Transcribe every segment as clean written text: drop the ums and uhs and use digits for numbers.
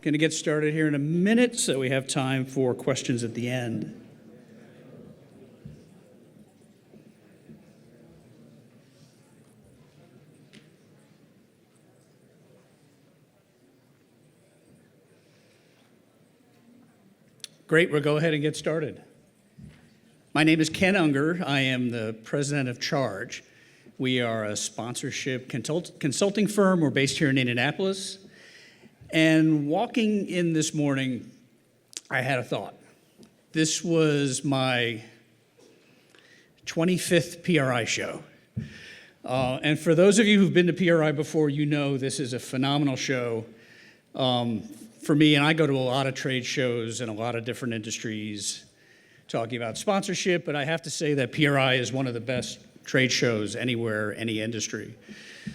Going to get started here in a minute so we have time for questions at the end. Great, we'll go ahead and get started. My name is Ken Unger. I am the president of Charge. We are a sponsorship consulting firm. We're based here in Indianapolis. And walking in this morning, I had a thought. This was my 25th PRI show. And for those of you who've been to PRI before, you know this is a phenomenal show. For me, and I go to a lot of trade shows in a lot of different industries talking about sponsorship, but I have to say that PRI is one of the best trade shows anywhere, any industry.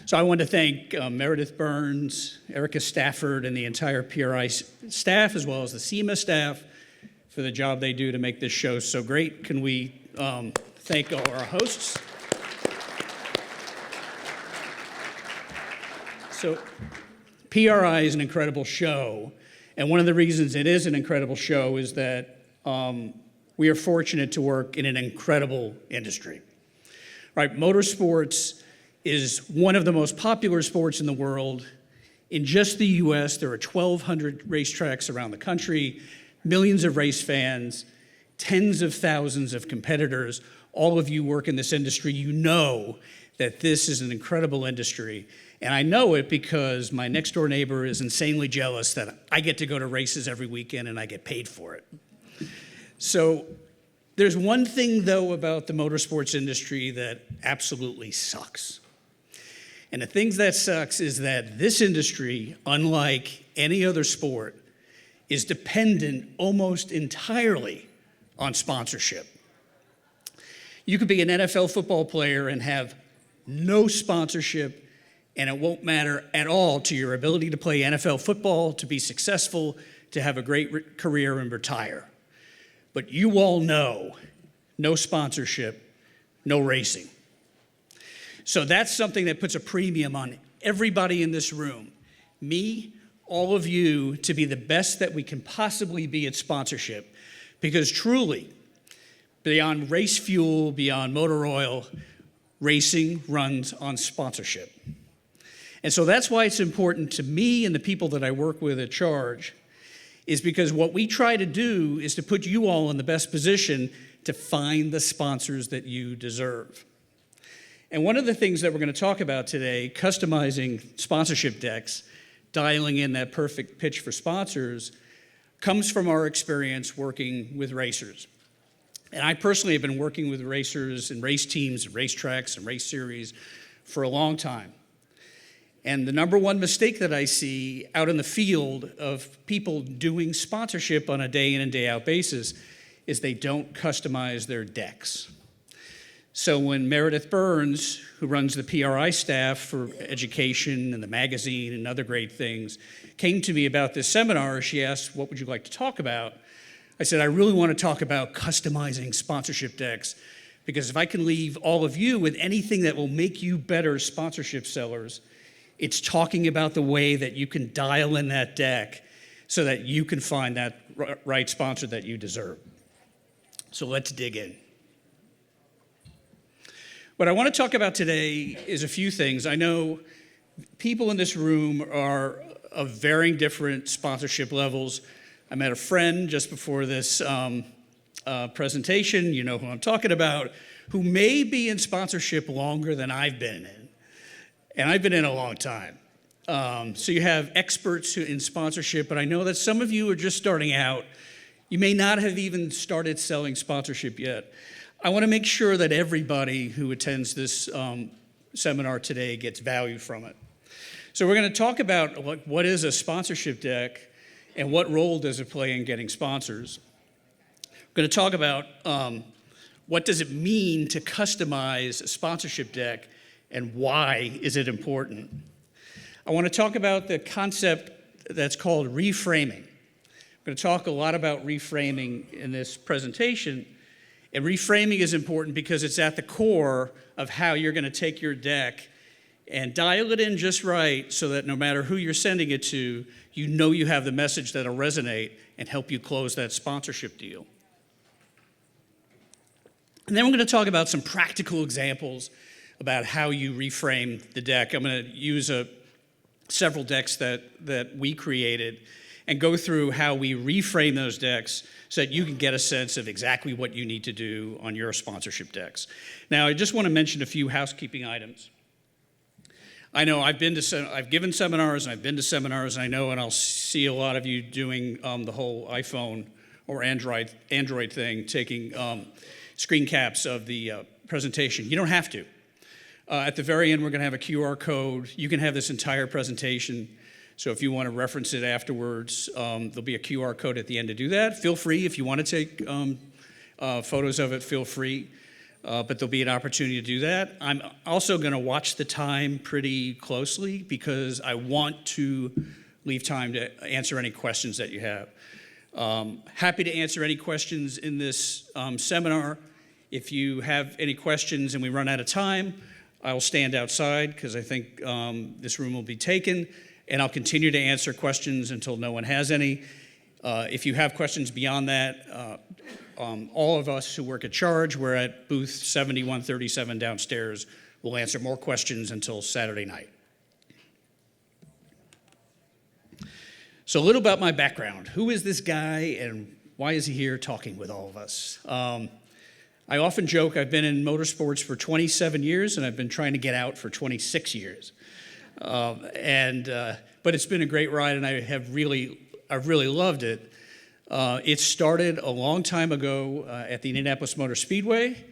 So I want to thank Meredith Burns, Erica Stafford, and the entire PRI staff, as well as the SEMA staff, for the job they do to make this show so great. Can we thank all our hosts? So PRI is an incredible show, and one of the reasons it is an incredible show is that we are fortunate to work in an incredible industry. Right, motorsports is one of the most popular sports in the world. In just the US, there are 1,200 racetracks around the country, millions of race fans, tens of thousands of competitors. All of you work in this industry, you know that this is an incredible industry. And I know it because my next door neighbor is insanely jealous that I get to go to races every weekend and I get paid for it. So there's one thing, though, about the motorsports industry that absolutely sucks. And the thing that sucks is that this industry, unlike any other sport, is dependent almost entirely on sponsorship. You could be an NFL football player and have no sponsorship, and it won't matter at all to your ability to play NFL football, to be successful, to have a great career and retire. But you all know, no sponsorship, no racing. So that's something that puts a premium on everybody in this room, me, all of you, to be the best that we can possibly be at sponsorship. Because truly, beyond race fuel, beyond motor oil, racing runs on sponsorship. And so that's why it's important to me and the people that I work with at Charge, is because what we try to do is to put you all in the best position to find the sponsors that you deserve. And one of the things that we're going to talk about today, customizing sponsorship decks, dialing in that perfect pitch for sponsors, comes from our experience working with racers. And I personally have been working with racers and race teams, and racetracks, and race series for a long time. And the number one mistake that I see out in the field of people doing sponsorship on a day in and day out basis is they don't customize their decks. So when Meredith Burns, who runs the PRI staff for education and the magazine and other great things, came to me about this seminar, she asked, "What would you like to talk about?" I said, "I really want to talk about customizing sponsorship decks, because if I can leave all of you with anything that will make you better sponsorship sellers, it's talking about the way that you can dial in that deck so that you can find that right sponsor that you deserve." So let's dig in. What I want to talk about today is a few things. I know people in this room are of varying different sponsorship levels. I met a friend just before this presentation, you know who I'm talking about, who may be in sponsorship longer than I've been in. And I've been in a long time. So you have experts in sponsorship, but I know that some of you are just starting out. You may not have even started selling sponsorship yet. I want to make sure that everybody who attends this seminar today gets value from it. So we're going to talk about what is a sponsorship deck and what role does it play in getting sponsors. We're going to talk about what does it mean to customize a sponsorship deck and why is it important. I want to talk about the concept that's called reframing. I'm going to talk a lot about reframing in this presentation. And reframing is important because it's at the core of how you're going to take your deck and dial it in just right so that no matter who you're sending it to, you know you have the message that'll resonate and help you close that sponsorship deal. And then we're going to talk about some practical examples about how you reframe the deck. I'm going to use several decks that we created and go through how we reframe those decks so that you can get a sense of exactly what you need to do on your sponsorship decks. Now, I just want to mention a few housekeeping items. I know I've given seminars and I've been to seminars, and I know, and I'll see a lot of you doing the whole iPhone or Android thing, taking screen caps of the presentation. You don't have to. At the very end, we're going to have a QR code. You can have this entire presentation. So if you want to reference it afterwards, there'll be a QR code at the end to do that. Feel free. If you want to take photos of it, feel free. But there'll be an opportunity to do that. I'm also going to watch the time pretty closely because I want to leave time to answer any questions that you have. Happy to answer any questions in this seminar. If you have any questions and we run out of time, I will stand outside because I think this room will be taken, and I'll continue to answer questions until no one has any. If you have questions beyond that, all of us who work at Charge, we're at booth 7137 downstairs. We'll answer more questions until Saturday night. So a little about my background. Who is this guy and why is he here talking with all of us? I often joke I've been in motorsports for 27 years and I've been trying to get out for 26 years. But it's been a great ride and I've really loved it. It started a long time ago at the Indianapolis Motor Speedway.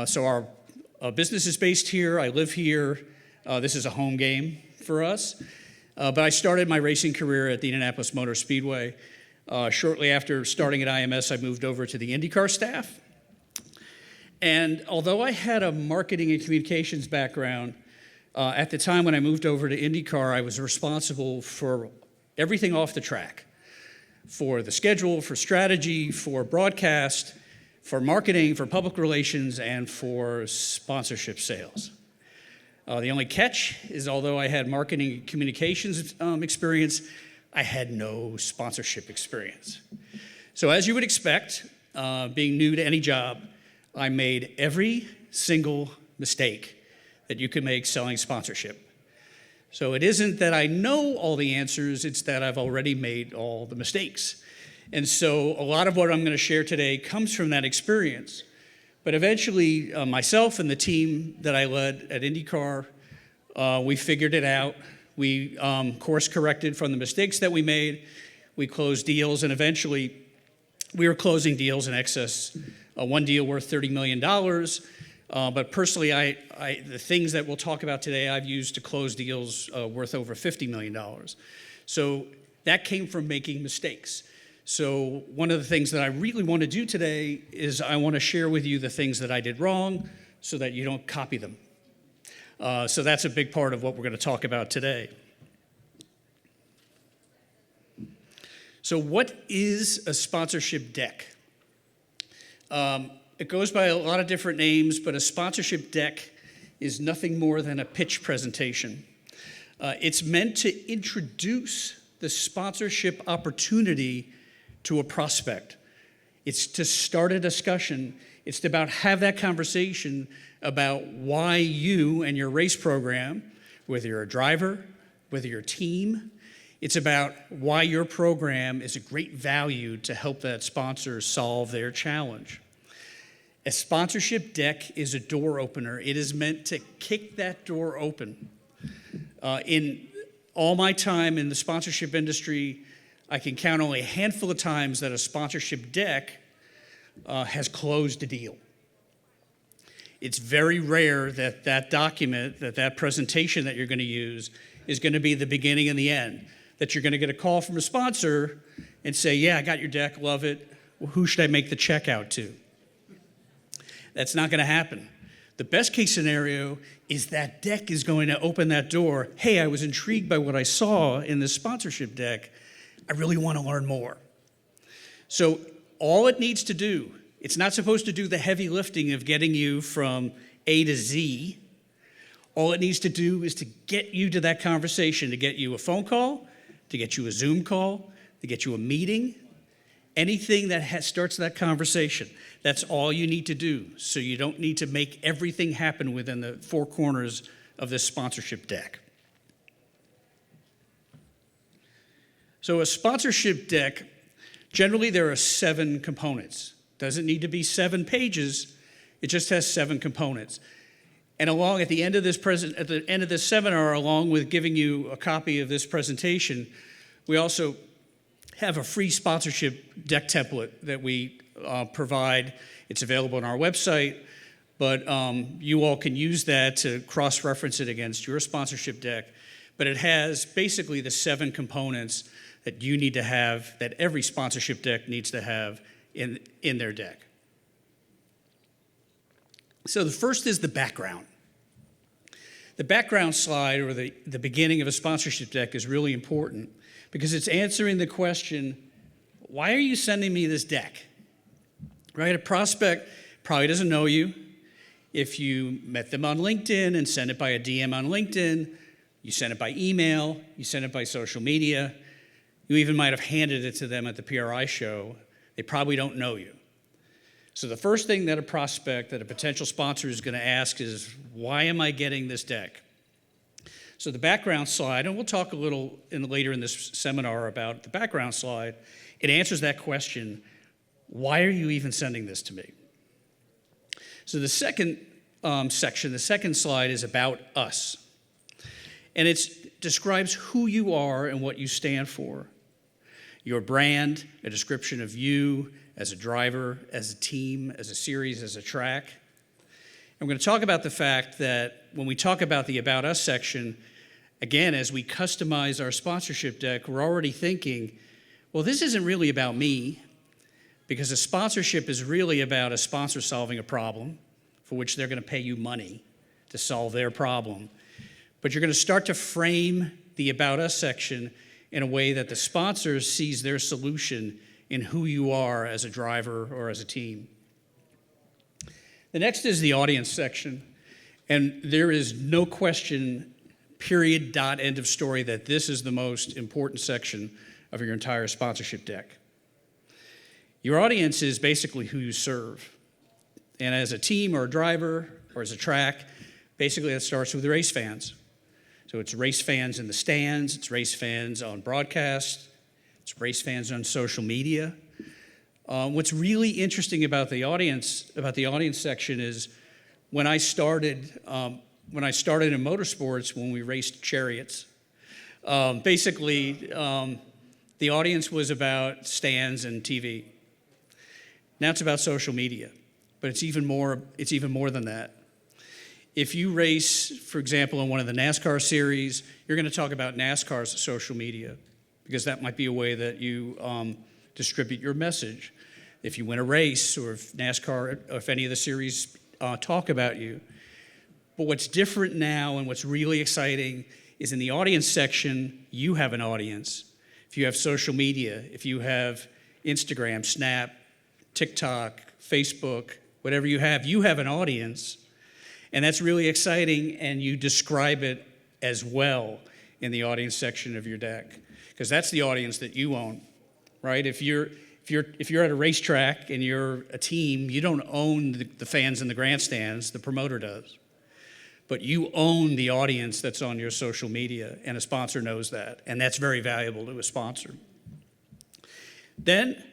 So our business is based here. I live here. This is a home game for us. But I started my racing career at the Indianapolis Motor Speedway. Shortly after starting at IMS, I moved over to the IndyCar staff. And although I had a marketing and communications background, at the time when I moved over to IndyCar, I was responsible for everything off the track, for the schedule, for strategy, for broadcast, for marketing, for public relations, and for sponsorship sales. The only catch is although I had marketing and communications experience, I had no sponsorship experience. So as you would expect, being new to any job, I made every single mistake that you can make selling sponsorship. So it isn't that I know all the answers, it's that I've already made all the mistakes. And so a lot of what I'm going to share today comes from that experience. But eventually, myself and the team that I led at IndyCar, we figured it out. We course-corrected from the mistakes that we made. We closed deals, and eventually we were closing deals in excess, one deal worth $30 million. But personally, the things that we'll talk about today, I've used to close deals worth over $50 million. So that came from making mistakes. So one of the things that I really want to do today is I want to share with you the things that I did wrong so that you don't copy them. So that's a big part of what we're going to talk about today. So what is a sponsorship deck? It goes by a lot of different names, but a sponsorship deck is nothing more than a pitch presentation. It's meant to introduce the sponsorship opportunity to a prospect. It's to start a discussion. It's about have that conversation about why you and your race program, whether you're a driver, whether you're a team, it's about why your program is a great value to help that sponsor solve their challenge. A sponsorship deck is a door opener. It is meant to kick that door open. In all my time in the sponsorship industry, I can count only a handful of times that a sponsorship deck has closed a deal. It's very rare that that document, that presentation that you're going to use is going to be the beginning and the end, that you're going to get a call from a sponsor and say, yeah, I got your deck, love it. Well, who should I make the check out to? That's not going to happen. The best case scenario is that deck is going to open that door. Hey, I was intrigued by what I saw in this sponsorship deck. I really want to learn more. So all it needs to do, it's not supposed to do the heavy lifting of getting you from A to Z. All it needs to do is to get you to that conversation, to get you a phone call, to get you a Zoom call, to get you a meeting, anything that starts that conversation. That's all you need to do. So you don't need to make everything happen within the four corners of this sponsorship deck. So a sponsorship deck, generally there are 7 components. Doesn't need to be 7 pages, it just has 7 components. And at the end of this seminar, along with giving you a copy of this presentation, we also have a free sponsorship deck template that we provide. It's available on our website, but you all can use that to cross-reference it against your sponsorship deck. But it has basically the 7 components that you need to have, that every sponsorship deck needs to have in their deck. So the first is the background. The background slide, or the beginning of a sponsorship deck, is really important because it's answering the question, why are you sending me this deck? Right? A prospect probably doesn't know you. If you met them on LinkedIn and sent it by a DM on LinkedIn, you sent it by email, you sent it by social media, you even might have handed it to them at the PRI show, they probably don't know you. So the first thing that a potential sponsor is going to ask is, why am I getting this deck? So the background slide, and we'll talk a little later in this seminar about the background slide, it answers that question, why are you even sending this to me? So the second section, the second slide, is about us. And it describes who you are and what you stand for. Your brand, a description of you as a driver, as a team, as a series, as a track. And we're going to talk about the fact that when we talk about the About Us section, again, as we customize our sponsorship deck, we're already thinking, well, this isn't really about me, because a sponsorship is really about a sponsor solving a problem for which they're going to pay you money to solve their problem. But you're going to start to frame the About Us section in a way that the sponsor sees their solution in who you are as a driver or as a team. The next is the audience section, and there is no question, period, dot, end of story, that this is the most important section of your entire sponsorship deck. Your audience is basically who you serve. And as a team or a driver or as a track, basically that starts with the race fans. So it's race fans in the stands, it's race fans on broadcast, it's race fans on social media. What's really interesting about the audience section is when I started in motorsports, when we raced chariots, basically the audience was about stands and TV. Now it's about social media, but it's even more than that. If you race, for example, in one of the NASCAR series, you're going to talk about NASCAR's social media because that might be a way that you distribute your message. If you win a race, or if NASCAR, or if any of the series talk about you. But what's different now and what's really exciting is in the audience section, you have an audience. If you have social media, if you have Instagram, Snap, TikTok, Facebook, whatever you have an audience. And that's really exciting, and you describe it as well in the audience section of your deck, because that's the audience that you own, right? If you're at a racetrack and you're a team, you don't own the fans in the grandstands, the promoter does. But you own the audience that's on your social media, and a sponsor knows that, and that's very valuable to a sponsor. Then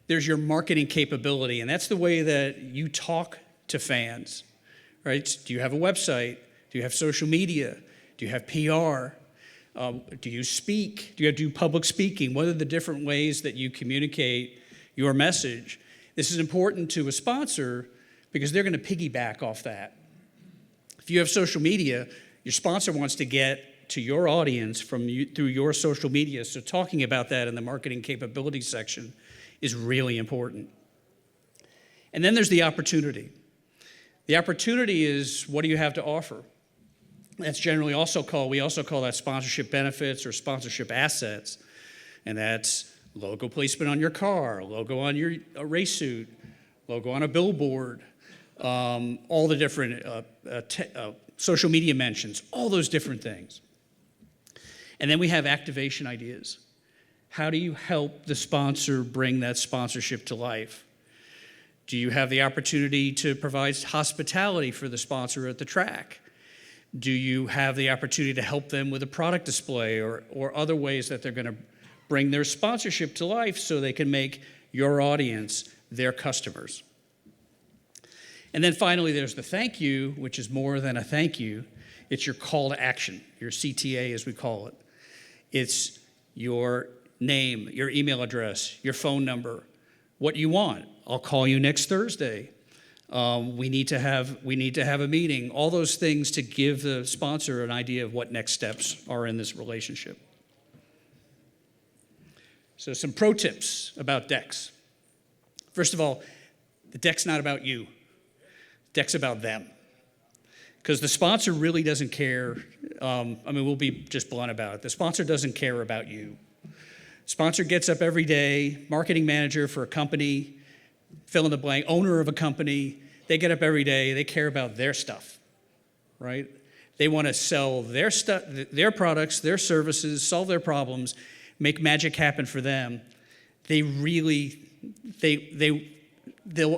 there's your marketing capability, and that's the way that you talk to fans. Right? Do you have a website? Do you have social media? Do you have PR? Do you speak? Do you do public speaking? What are the different ways that you communicate your message? This is important to a sponsor because they're going to piggyback off that. If you have social media, your sponsor wants to get to your audience through your social media. So talking about that in the marketing capabilities section is really important. And then there's the opportunity. The opportunity is, what do you have to offer? That's generally we also call that sponsorship benefits or sponsorship assets. And that's logo placement on your car, logo on your race suit, logo on a billboard, all the different social media mentions, all those different things. And then we have activation ideas. How do you help the sponsor bring that sponsorship to life? Do you have the opportunity to provide hospitality for the sponsor at the track? Do you have the opportunity to help them with a product display or other ways that they're going to bring their sponsorship to life so they can make your audience their customers? And then finally, there's the thank you, which is more than a thank you. It's your call to action, your CTA as we call it. It's your name, your email address, your phone number, what you want. I'll call you next Thursday. We need to have a meeting. All those things to give the sponsor an idea of what next steps are in this relationship. So some pro tips about decks. First of all, the deck's not about you. The deck's about them. Because the sponsor really doesn't care. We'll be just blunt about it. The sponsor doesn't care about you. Sponsor gets up every day, marketing manager for a company, fill in the blank, owner of a company. They get up every day. They care about their stuff, right? They want to sell their stuff, their products, their services, solve their problems, make magic happen for them. They'll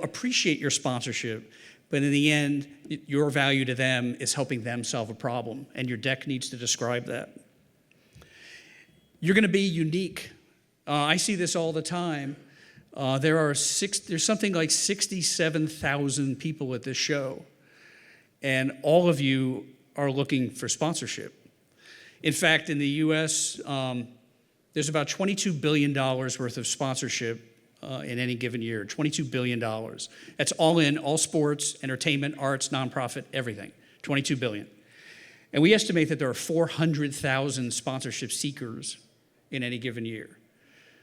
appreciate your sponsorship, but in the end, your value to them is helping them solve a problem, and your deck needs to describe that. You're going to be unique. I see this all the time. There's something like 67,000 people at this show, and all of you are looking for sponsorship. In fact, in the U.S., there's about $22 billion worth of sponsorship in any given year, $22 billion. That's all in, all sports, entertainment, arts, nonprofit, everything, $22 billion. And we estimate that there are 400,000 sponsorship seekers in any given year.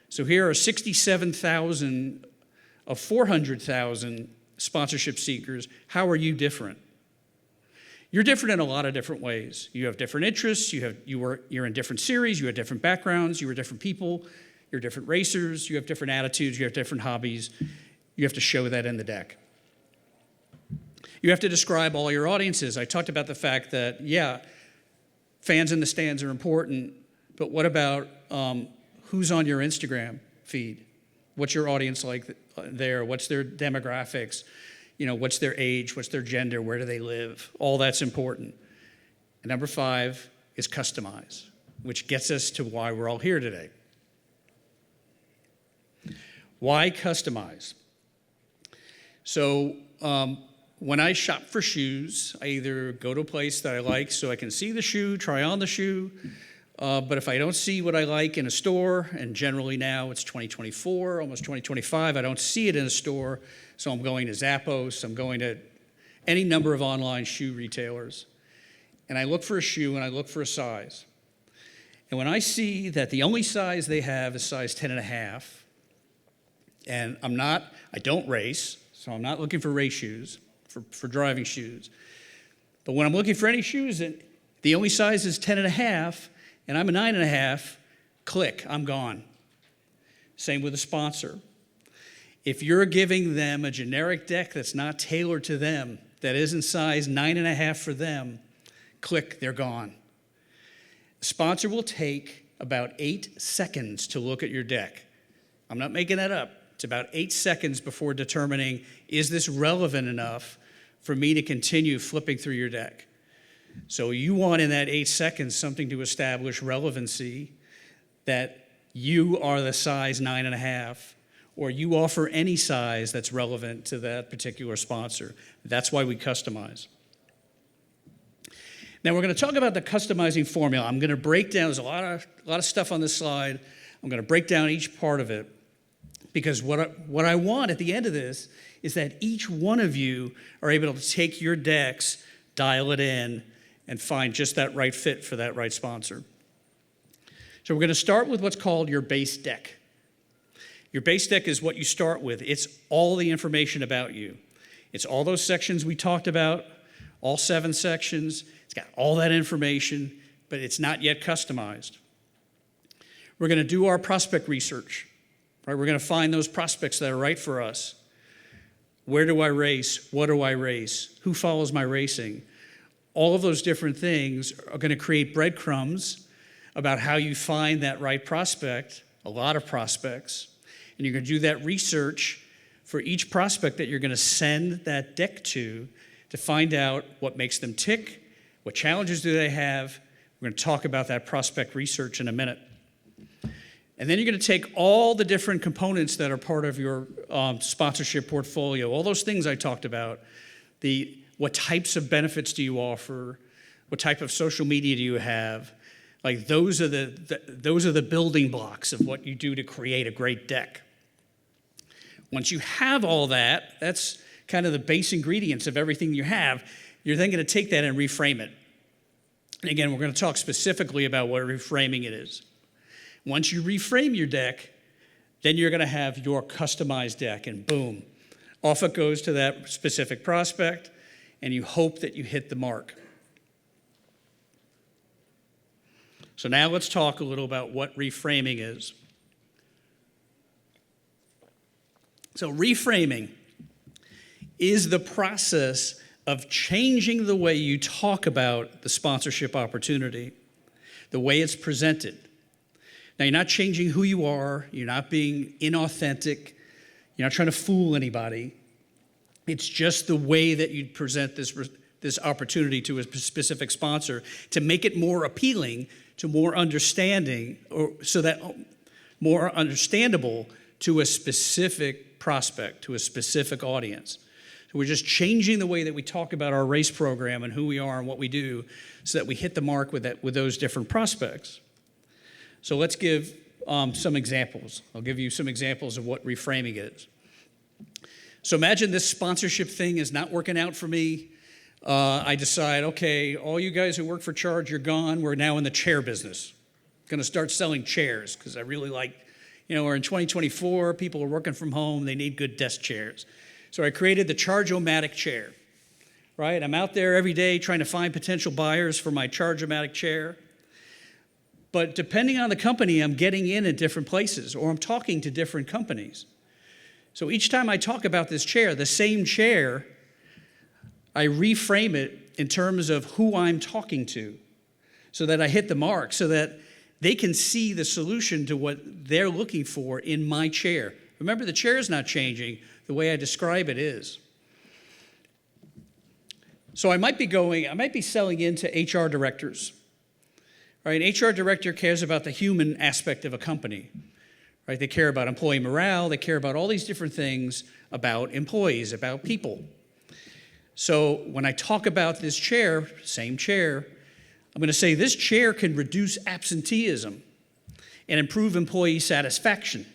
So here are 67,000 of 400,000 sponsorship seekers. How are you different? You're different in a lot of different ways. You have different interests, you're in different series, you have different backgrounds, you are different people, you're different racers, you have different attitudes, you have different hobbies. You have to show that in the deck. You have to describe all your audiences. I talked about the fact that, fans in the stands are important, but what about who's on your Instagram feed? What's your audience like there? What's their demographics? What's their age? What's their gender? Where do they live? All that's important. And number 5 is customize, which gets us to why we're all here today. Why customize? So when I shop for shoes, I either go to a place that I like so I can see the shoe, try on the shoe, but if I don't see what I like in a store, and generally now it's 2024, almost 2025, I don't see it in a store, so I'm going to Zappos, I'm going to any number of online shoe retailers, and I look for a shoe and I look for a size. And when I see that the only size they have is size 10.5, and I don't race, so I'm not looking for race shoes, for driving shoes, but when I'm looking for any shoes and the only size is 10.5, and I'm a 9.5, click, I'm gone. Same with a sponsor. If you're giving them a generic deck that's not tailored to them, that isn't size 9.5 for them, click, they're gone. The sponsor will take about 8 seconds to look at your deck. I'm not making that up. It's about 8 seconds before determining, is this relevant enough for me to continue flipping through your deck? So you want in that 8 seconds something to establish relevancy, that you are the size 9.5, or you offer any size that's relevant to that particular sponsor. That's why we customize. Now we're going to talk about the customizing formula. I'm going to break down, there's a lot of stuff on this slide. I'm going to break down each part of it, because what I want at the end of this is that each one of you are able to take your decks, dial it in, and find just that right fit for that right sponsor. So we're going to start with what's called your base deck. Your base deck is what you start with. It's all the information about you. It's all those sections we talked about, all 7 sections. It's got all that information, but it's not yet customized. We're going to do our prospect research. Right? We're going to find those prospects that are right for us. Where do I race? What do I race? Who follows my racing? all of those different things are going to create breadcrumbs about how you find that right prospect, a lot of prospects, and you're going to do that research for each prospect that you're going to send that deck to find out what makes them tick, what challenges do they have. We're going to talk about that prospect research in a minute. And then you're going to take all the different components that are part of your sponsorship portfolio, all those things I talked about, what types of benefits do you offer, what type of social media do you have, like those are the building blocks of what you do to create a great deck. Once you have all that, that's kind of the base ingredients of everything you have, you're then going to take that and reframe it. And again, we're going to talk specifically about what reframing it is. Once you reframe your deck, then you're going to have your customized deck, and boom, off it goes to that specific prospect, and you hope that you hit the mark. So now let's talk a little about what reframing is. So reframing is the process of changing the way you talk about the sponsorship opportunity, the way it's presented. Now, you're not changing who you are. You're not being inauthentic. You're not trying to fool anybody. It's just the way that you present this opportunity to a specific sponsor to make it more appealing, to more understanding, or so that more understandable to a specific prospect, to a specific audience. So we're just changing the way that we talk about our race program and who we are and what we do so that we hit the mark with those different prospects. So let's give some examples. I'll give you some examples of what reframing is. So imagine this sponsorship thing is not working out for me. I decide, okay, all you guys who work for Charge, you're gone. We're now in the chair business. Going to start selling chairs because I really like, we're in 2024, people are working from home, they need good desk chairs. So I created the Charge-O-Matic chair, right? I'm out there every day trying to find potential buyers for my Charge-O-Matic chair. But depending on the company, I'm getting in at different places, or I'm talking to different companies. So each time I talk about this chair, the same chair, I reframe it in terms of who I'm talking to so that I hit the mark, so that they can see the solution to what they're looking for in my chair. Remember, the chair is not changing. The way I describe it is. So I might be selling into HR directors. Right? An HR director cares about the human aspect of a company. Right? They care about employee morale. They care about all these different things about employees, about people. So when I talk about this chair, same chair, I'm going to say this chair can reduce absenteeism and improve employee satisfaction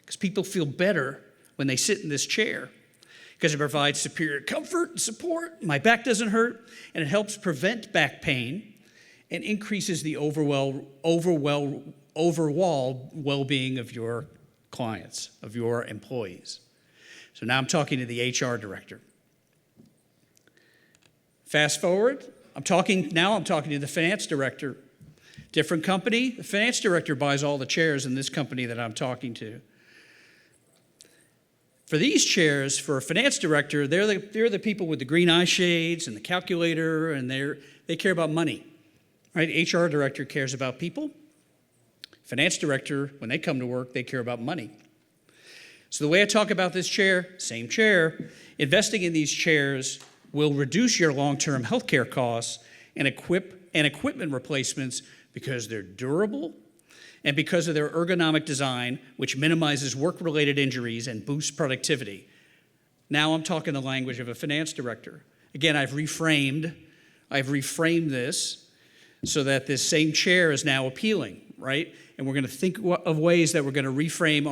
because people feel better when they sit in this chair because it provides superior comfort and support. My back doesn't hurt, and it helps prevent back pain and increases the overall well-being of your clients, of your employees. So now I'm talking to the HR director. Fast forward, I'm talking to the finance director. Different company, the finance director buys all the chairs in this company that I'm talking to. For these chairs, for a finance director, they're the people with the green eye shades and the calculator, and they care about money. Right? HR director cares about people. Finance director, when they come to work, they care about money. So the way I talk about this chair, same chair, investing in these chairs will reduce your long-term healthcare costs and equipment replacements because they're durable and because of their ergonomic design, which minimizes work-related injuries and boosts productivity. Now I'm talking the language of a finance director. Again, I've reframed this so that this same chair is now appealing, right? And we're going to think of ways that we're going to reframe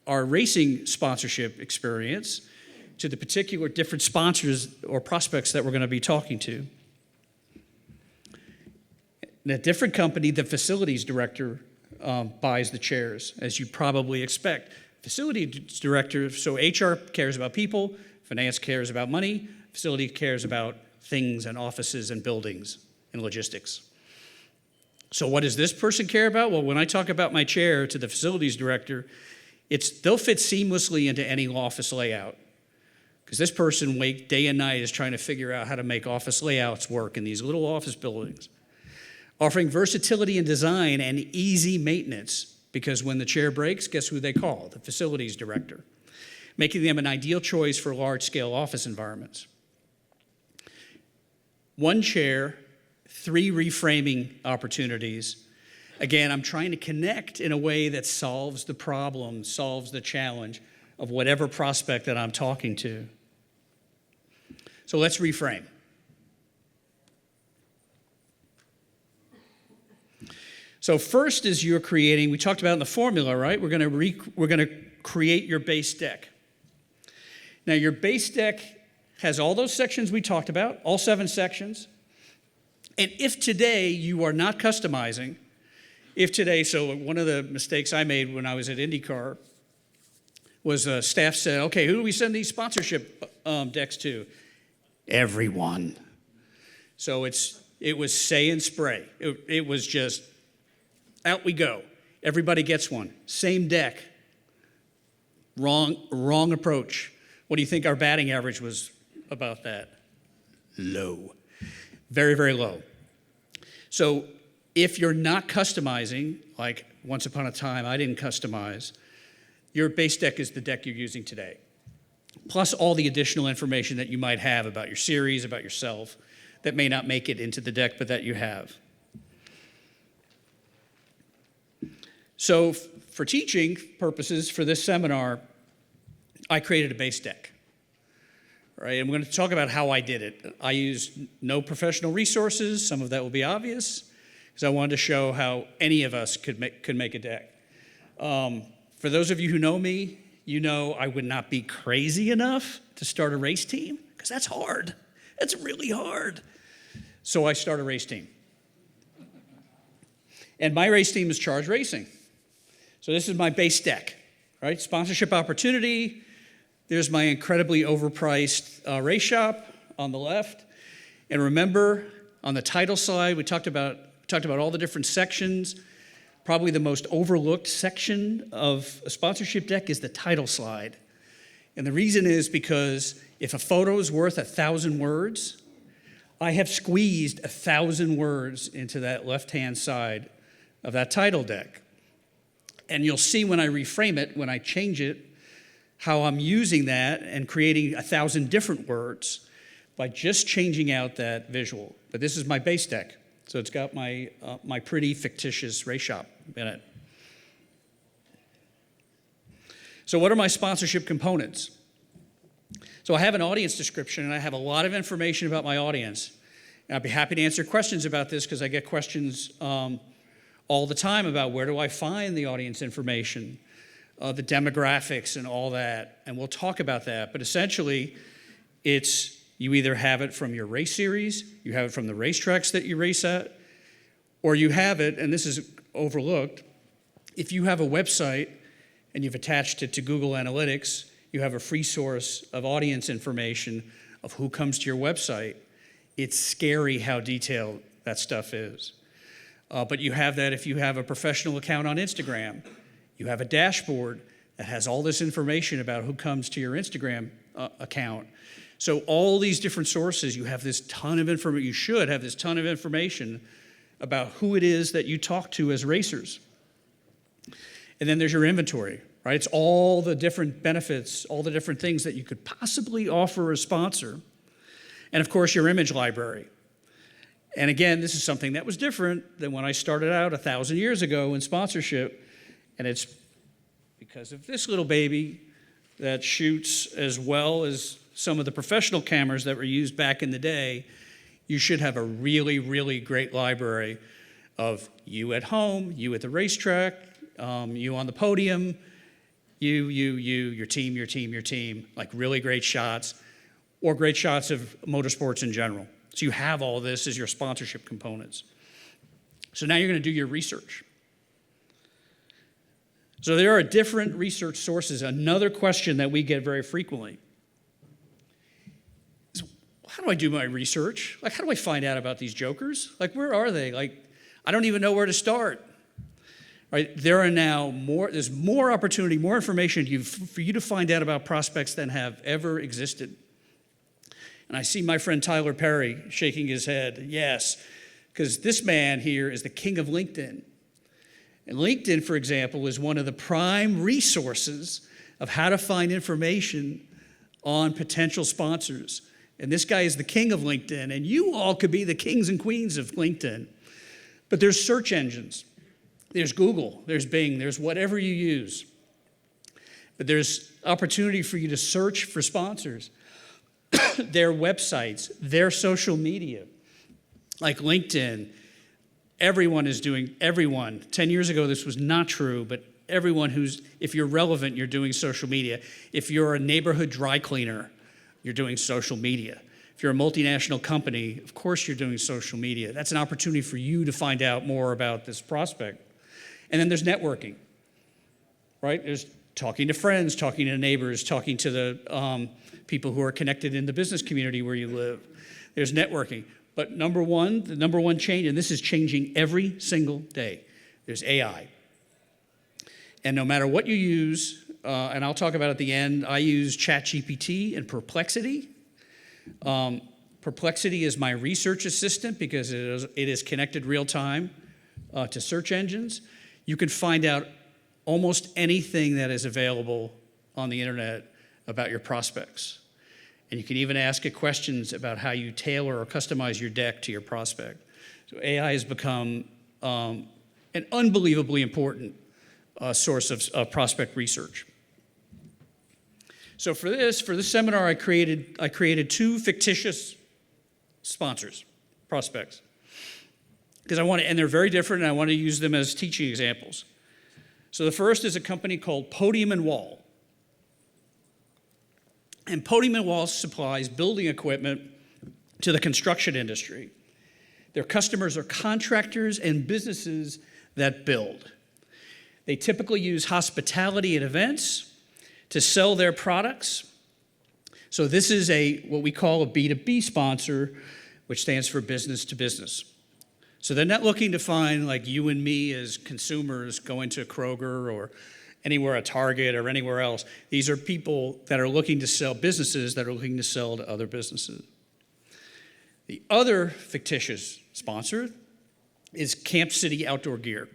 our racing sponsorship experience to the particular different sponsors or prospects that we're going to be talking to. In a different company, the facilities director buys the chairs, as you probably expect. Facilities director, so HR cares about people, finance cares about money, facility cares about things and offices and buildings and logistics. So what does this person care about? Well, when I talk about my chair to the facilities director, they'll fit seamlessly into any office layout Because this person day and night is trying to figure out how to make office layouts work in these little office buildings. Offering versatility in design and easy maintenance, because when the chair breaks, guess who they call? The facilities director. Making them an ideal choice for large-scale office environments. One chair, 3 reframing opportunities. Again, I'm trying to connect in a way that solves the problem, solves the challenge of whatever prospect that I'm talking to. So let's reframe. So first is you're creating, we talked about in the formula, right? We're going to create your base deck. Now your base deck has all those sections we talked about, all 7 sections. And if today you are not customizing, so one of the mistakes I made when I was at IndyCar was staff said, okay, who do we send these sponsorship decks to? Everyone. So it was say and spray. It was just, out we go. Everybody gets one. Same deck. Wrong approach. What do you think our batting average was about that? Low. Very, very low. So if you're not customizing, like once upon a time I didn't customize, your base deck is the deck you're using today. Plus all the additional information that you might have about your series, about yourself, that may not make it into the deck, but that you have. So for teaching purposes for this seminar, I created a base deck. Right, and we're going to talk about how I did it. I used no professional resources. Some of that will be obvious, because I wanted to show how any of us could make a deck. For those of you who know me, you know I would not be crazy enough to start a race team, because that's hard. That's really hard. So I start a race team. And my race team is Charge Racing. So this is my base deck, right? Sponsorship opportunity. There's my incredibly overpriced race shop on the left. And remember, on the title slide, we talked about all the different sections. Probably the most overlooked section of a sponsorship deck is the title slide. And the reason is because if a photo is worth 1,000 words, I have squeezed 1,000 words into that left-hand side of that title deck. And you'll see when I reframe it, when I change it, how I'm using that and creating 1,000 different words by just changing out that visual. But this is my base deck. So it's got my pretty fictitious race shop in it. So what are my sponsorship components? So I have an audience description, and I have a lot of information about my audience. And I'd be happy to answer questions about this, because I get questions all the time about where do I find the audience information, the demographics and all that, and we'll talk about that. But essentially, it's you either have it from your race series, you have it from the racetracks that you race at, or you have it, and this is overlooked, if you have a website and you've attached it to Google Analytics, you have a free source of audience information of who comes to your website. It's scary how detailed that stuff is. But you have that if you have a professional account on Instagram. You have a dashboard that has all this information about who comes to your Instagram account. So all these different sources, you have this ton of information. You should have this ton of information about who it is that you talk to as racers. And then there's your inventory, right? It's all the different benefits, all the different things that you could possibly offer a sponsor. And of course, your image library. And again, this is something that was different than when I started out 1,000 years ago in sponsorship. And it's because of this little baby that shoots as well as some of the professional cameras that were used back in the day. You should have a really, really great library of you at home, you at the racetrack, you on the podium, your team, like really great shots, or great shots of motorsports in general. So you have all this as your sponsorship components. So now you're going to do your research. So there are different research sources. Another question that we get very frequently is, how do I do my research? Like, how do I find out about these jokers? Like, where are they? Like, I don't even know where to start, right? There's more opportunity, more information for you to find out about prospects than have ever existed. And I see my friend Tyler Perry shaking his head, yes, because this man here is the king of LinkedIn. And LinkedIn, for example, is one of the prime resources of how to find information on potential sponsors. And this guy is the king of LinkedIn, and you all could be the kings and queens of LinkedIn. But there's search engines. There's Google, there's Bing, there's whatever you use. But there's opportunity for you to search for sponsors, their websites, their social media. Like LinkedIn, everyone. 10 years ago, this was not true, but everyone if you're relevant, you're doing social media. If you're a neighborhood dry cleaner, you're doing social media. If you're a multinational company, of course you're doing social media. That's an opportunity for you to find out more about this prospect. And then there's networking, right? There's talking to friends, talking to neighbors, talking to the people who are connected in the business community where you live. There's networking. But the number one change, and this is changing every single day, there's AI. And no matter what you use, and I'll talk about at the end, I use ChatGPT and Perplexity. Perplexity is my research assistant because it is connected real time to search engines. You can find out almost anything that is available on the internet about your prospects. And you can even ask it questions about how you tailor or customize your deck to your prospect. So AI has become an unbelievably important source of prospect research. So for this seminar, I created two fictitious sponsors, prospects, because and they're very different, and I want to use them as teaching examples. So the first is a company called Podium and Wall. And Podium and Wall supplies building equipment to the construction industry. Their customers are contractors and businesses that build. They typically use hospitality and events to sell their products. So this is what we call a B2B sponsor, which stands for business to business. So they're not looking to find like you and me as consumers going to Kroger or anywhere at Target or anywhere else. These are people that are looking to sell, businesses that are looking to sell to other businesses. The other fictitious sponsor is Camp City Outdoor Gear.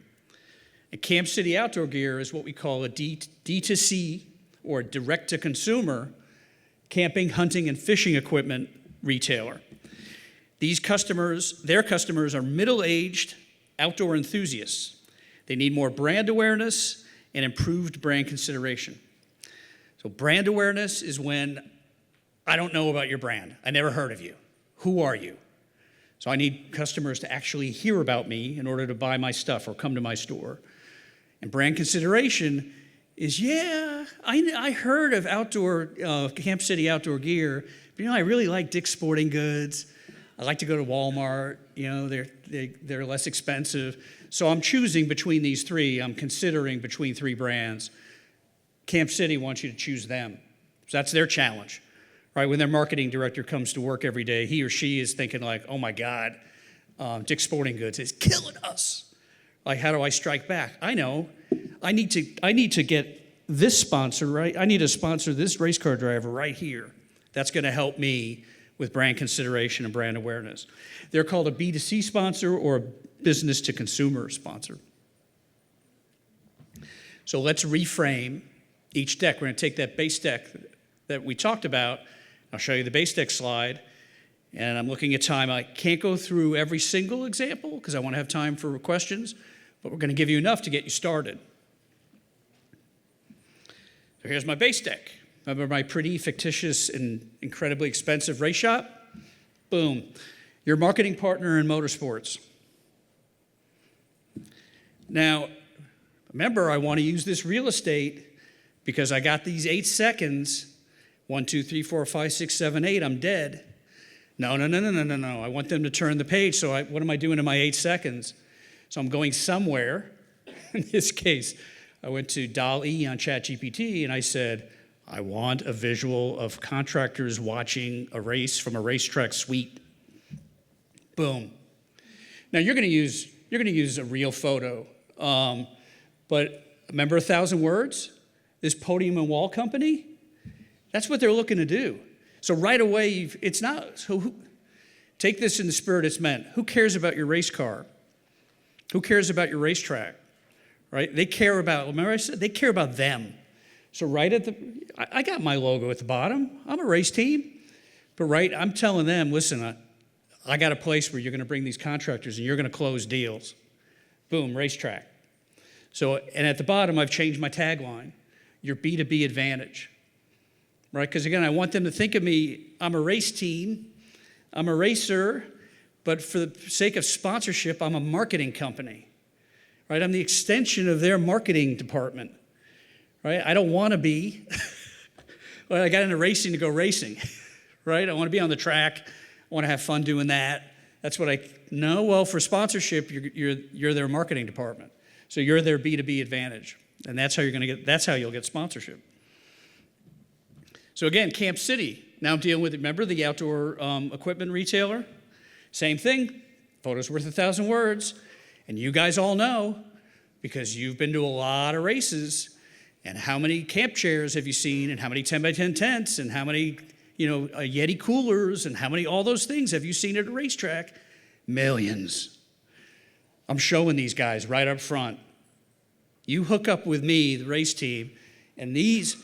And Camp City Outdoor Gear is what we call a D2C or direct-to-consumer camping, hunting, and fishing equipment retailer. Their customers are middle-aged outdoor enthusiasts. They need more brand awareness and improved brand consideration. So brand awareness is when I don't know about your brand. I never heard of you. Who are you? So I need customers to actually hear about me in order to buy my stuff or come to my store. And brand consideration is, I heard of Camp City Outdoor Gear, but I really like Dick's Sporting Goods. I like to go to Walmart. They're less expensive. So I'm choosing between these three. I'm considering between three brands. Camp City wants you to choose them. So that's their challenge, right? When their marketing director comes to work every day, he or she is thinking like, oh my God, Dick's Sporting Goods is killing us. Like, how do I strike back? I know. I need to get this sponsor, right? I need to sponsor this race car driver right here. That's going to help me with brand consideration and brand awareness. They're called a B2C sponsor or a business-to-consumer sponsor. So let's reframe each deck. We're going to take that base deck that we talked about. I'll show you the base deck slide. And I'm looking at time. I can't go through every single example because I want to have time for questions, but we're going to give you enough to get you started. So here's my base deck. Remember my pretty fictitious and incredibly expensive race shop? Boom. Your marketing partner in motorsports. Now, remember, I want to use this real estate because I got these 8 seconds. 1, 2, 3, 4, 5, 6, 7, 8. I'm dead. No. I want them to turn the page. So what am I doing in my 8 seconds? So I'm going somewhere. In this case, I went to DALL-E on ChatGPT and I said, I want a visual of contractors watching a race from a racetrack suite. Boom. Now you're going to use a real photo, But remember 1,000 words? This podium and wall company? That's what they're looking to do. So right away, it's not, take this in the spirit it's meant. Who cares about your race car? Who cares about your racetrack? Right? They care about, remember I said, they care about them. So right at I got my logo at the bottom. I'm a race team. But I'm telling them, listen, I got a place where you're going to bring these contractors and you're going to close deals. Boom, racetrack. So, and at the bottom, I've changed my tagline, your B2B advantage. Right? Because again, I want them to think of me, I'm a race team, I'm a racer, but for the sake of sponsorship, I'm a marketing company. Right? I'm the extension of their marketing department. Right? I don't want to be, well, I got into racing to go racing. Right? I want to be on the track. I want to have fun doing that. That's what I know. Well, for sponsorship, you're their marketing department. So you're their B2B advantage. And that's how you'll get sponsorship. So again, Camp City, now dealing with, remember the outdoor equipment retailer? Same thing, photo's worth 1,000 words. And you guys all know, because you've been to a lot of races, and how many camp chairs have you seen, and how many 10 by 10 tents, and how many Yeti coolers, and how many all those things have you seen at a racetrack? Millions. I'm showing these guys right up front. You hook up with me, the race team, and these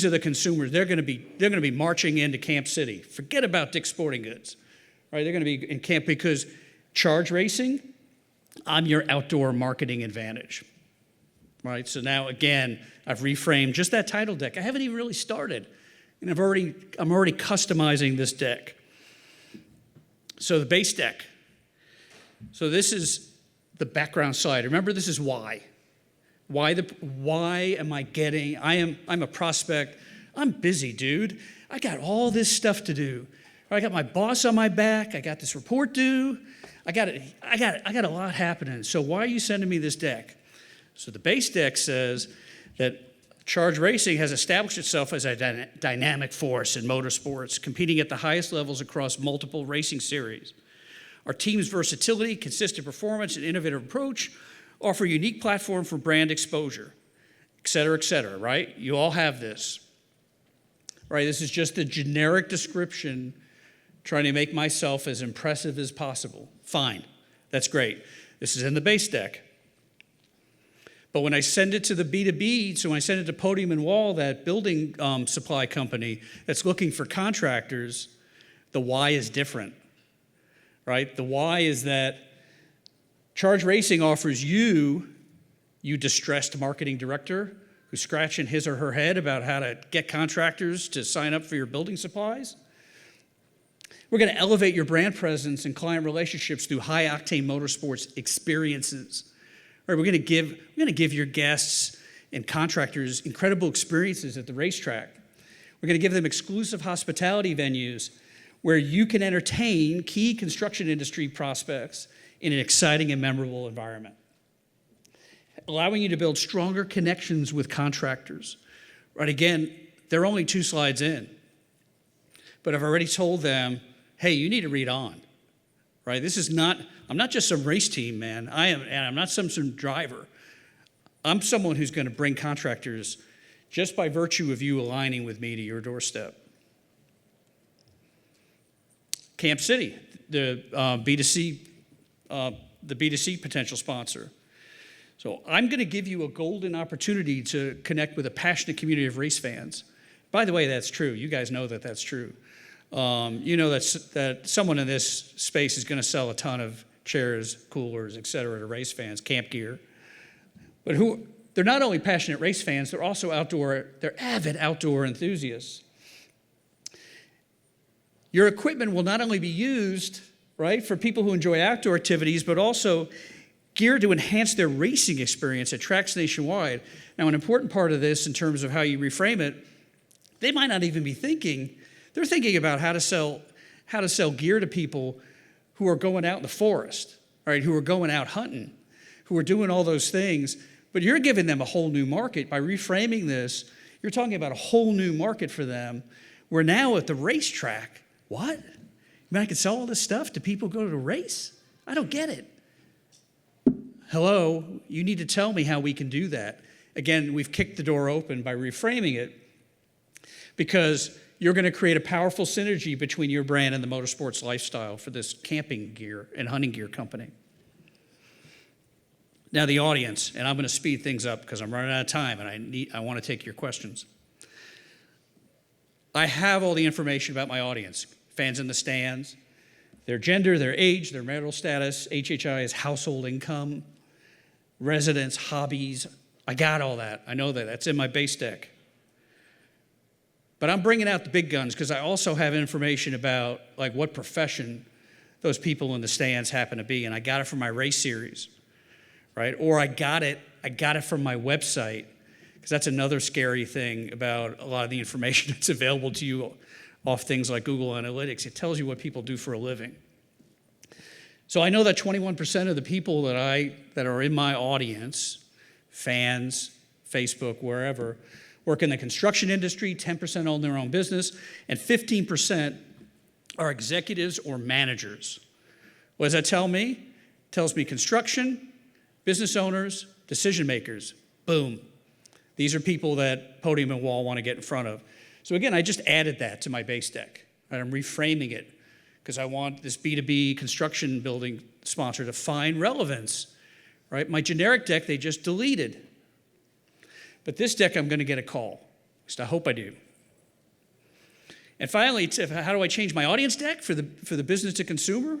are the consumers. They're going to be marching into Camp City. Forget about Dick's Sporting Goods. Right? They're going to be in camp because Charge Racing, I'm your outdoor marketing advantage. Right? So now again, I've reframed just that title deck. I haven't even really started. And I'm already customizing this deck. So the base deck. So this is the background slide. Remember, this is why. Why am I getting? I'm a prospect. I'm busy, dude. I got all this stuff to do. I got my boss on my back. I got this report due. I got a lot happening. So why are you sending me this deck? So the base deck says that Charge Racing has established itself as a dynamic force in motorsports, competing at the highest levels across multiple racing series. Our team's versatility, consistent performance, and innovative approach offer a unique platform for brand exposure, et cetera, right? You all have this, right? This is just a generic description trying to make myself as impressive as possible. Fine, that's great. This is in the base deck. But when I send it to the B2B, so when I send it to Podium and Wall, that building supply company that's looking for contractors, the why is different, right? The why is that Charge Racing offers you distressed marketing director who's scratching his or her head about how to get contractors to sign up for your building supplies. We're going to elevate your brand presence and client relationships through high-octane motorsports experiences. Right, we're going to give your guests and contractors incredible experiences at the racetrack. We're going to give them exclusive hospitality venues where you can entertain key construction industry prospects in an exciting and memorable environment, allowing you to build stronger connections with contractors. Right, again, they're only 2 slides in, but I've already told them, hey, you need to read on. Right, I'm not just some race team, man. I'm not some driver. I'm someone who's going to bring contractors just by virtue of you aligning with me to your doorstep. Camp City, the B2C potential sponsor. So I'm going to give you a golden opportunity to connect with a passionate community of race fans. By the way, that's true. You guys know that that's true. You know that someone in this space is going to sell a ton of chairs, coolers, et cetera, to race fans, camp gear. But they're not only passionate race fans, they're also they're avid outdoor enthusiasts. Your equipment will not only be used, right, for people who enjoy outdoor activities, but also geared to enhance their racing experience at tracks nationwide. Now, an important part of this in terms of how you reframe it, they might not even be thinking. They're thinking about how to sell gear to people who are going out in the forest, right? Who are going out hunting, who are doing all those things. But you're giving them a whole new market by reframing this. You're talking about a whole new market for them. We're now at the racetrack. What? You mean I can sell all this stuff to people who go to the race? I don't get it. hello, you need to tell me how we can do that. Again, we've kicked the door open by reframing it because you're going to create a powerful synergy between your brand and the motorsports lifestyle for this camping gear and hunting gear company. Now the audience, and I'm going to speed things up because I'm running out of time and I want to take your questions. I have all the information about my audience, fans in the stands, their gender, their age, their marital status, HHI is household income, residence, hobbies. I got all that. I know that. That's in my base deck. But I'm bringing out the big guns because I also have information about like what profession those people in the stands happen to be, and I got it from my race series, right? Or I got it from my website, because that's another scary thing about a lot of the information that's available to you off things like Google Analytics. It tells you what people do for a living. So I know that 21% of the people that are in my audience, fans, Facebook, wherever, work in the construction industry, 10% own their own business, and 15% are executives or managers. What does that tell me? It tells me construction, business owners, decision makers. Boom. These are people that Podium and Wall want to get in front of. So again, I just added that to my base deck. Right? I'm reframing it because I want this B2B construction building sponsor to find relevance. Right? My generic deck, they just deleted. But this deck, I'm going to get a call. At least I hope I do. And finally, how do I change my audience deck for the business to consumer?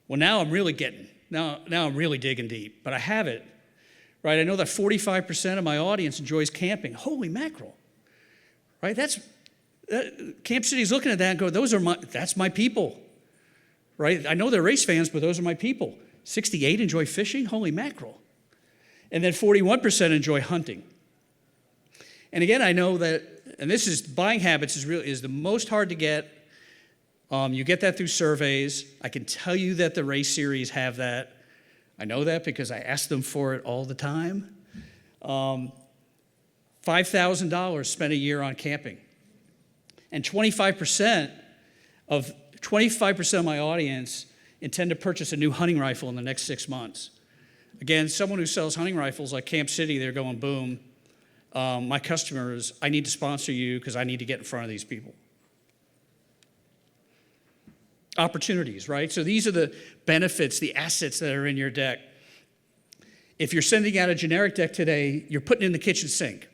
Well, now I'm really digging deep, but I have it. Right? I know that 45% of my audience enjoys camping. Holy mackerel. Right? Camp City's looking at that and go, that's my people. Right? I know they're race fans, but those are my people. 68 enjoy fishing. Holy mackerel. And then 41% enjoy hunting. And again, I know that, and this is, buying habits is the most hard to get. You get that through surveys. I can tell you that the race series have that. I know that because I ask them for it all the time. $5,000 spent a year on camping. And 25% of my audience intend to purchase a new hunting rifle in the next 6 months. Again, someone who sells hunting rifles like Camp City, they're going, boom, my customers, I need to sponsor you because I need to get in front of these people. Opportunities, right? So these are the benefits, the assets that are in your deck. If you're sending out a generic deck today, you're putting it in the kitchen sink,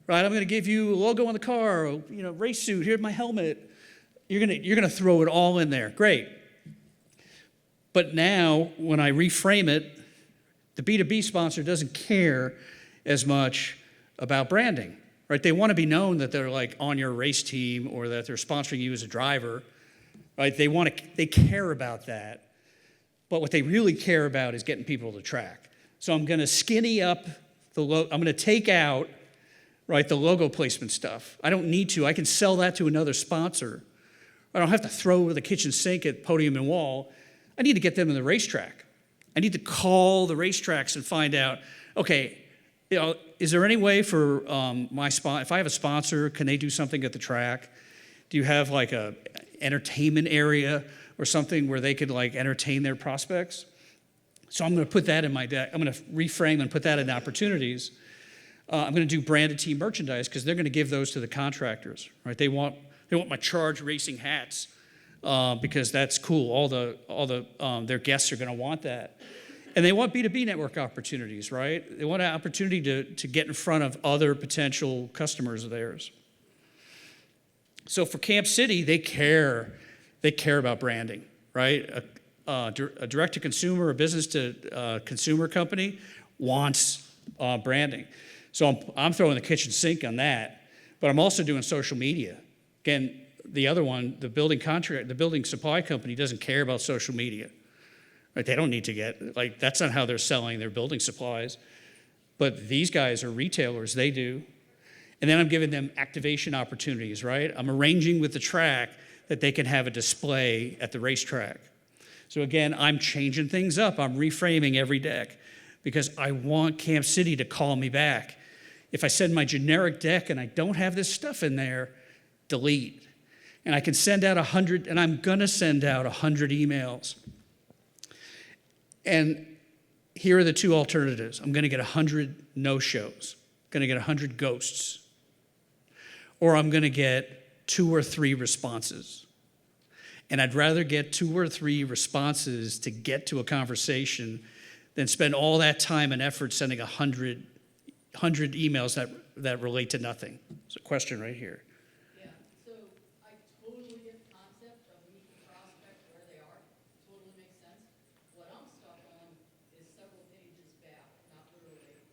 right? I'm going to give you a logo on the car, race suit, here's my helmet. You're going to throw it all in there. Great. But now, when I reframe it, the B2B sponsor doesn't care as much about branding, right? They want to be known that they're like on your race team or that they're sponsoring you as a driver. Right? They care about that, but what they really care about is getting people to track. So I'm going to skinny up I'm going to take out, right, the logo placement stuff. I don't need to. I can sell that to another sponsor. I don't have to throw the kitchen sink at Podium and Wall. I need to get them in the racetrack. I need to call the racetracks and find out, okay, is there any way for if I have a sponsor, can they do something at the track? Do you have like a entertainment area or something where they could like entertain their prospects? So I'm going to put that in my deck. I'm going to reframe and put that in opportunities. I'm going to do branded team merchandise because they're going to give those to the contractors, right? They want my Charge Racing hats because that's cool. All their guests are going to want that. And they want B2B network opportunities, right? They want an opportunity to get in front of other potential customers of theirs. So for Camp City, they care about branding, right? A direct-to-consumer, a business-to-consumer company wants branding. So I'm throwing the kitchen sink on that, but I'm also doing social media. Again, the other one, the building supply company doesn't care about social media. Right? They don't need to that's not how they're selling their building supplies. But these guys are retailers, they do. And then I'm giving them activation opportunities, right? I'm arranging with the track that they can have a display at the racetrack. So again, I'm changing things up. I'm reframing every deck because I want Camp City to call me back. If I send my generic deck and I don't have this stuff in there, delete. And I can send out 100, and I'm gonna send out 100 emails. And here are the two alternatives. I'm going to get 100 no-shows, going to get 100 ghosts, or I'm going to get 2 or 3 responses. And I'd rather get 2 or 3 responses to get to a conversation than spend all that time and effort sending 100 emails that relate to nothing. There's a question right here. Yeah, so I totally get the concept of meet the prospect where they are. Totally makes sense. What I'm stuck on is several pages back, not literally.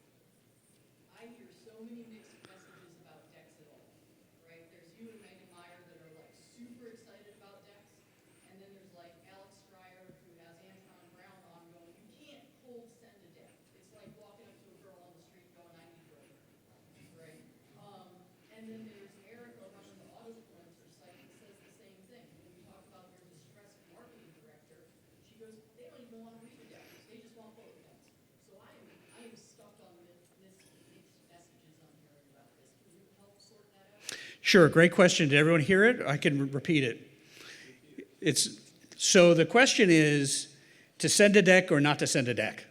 I hear so many mixed messages about Dex at all, right? There's you and Megan Meyer that are like super excited about Dex, and then there's like Alex Schreier who has Antron Brown on going, you can't cold send a Dex. It's like walking up to a girl on the street going, I need your right? And then there's Erica running the autofluencer site that says the same thing. When you talk about your distressed marketing director, she goes, they don't even want to read the Dex. They just want bullet points. So I am stuck on mixed messages I'm hearing about this. Can you help sort that out? Sure, great question. Did everyone hear it? I can repeat it. So the question is to send a deck or not to send a deck?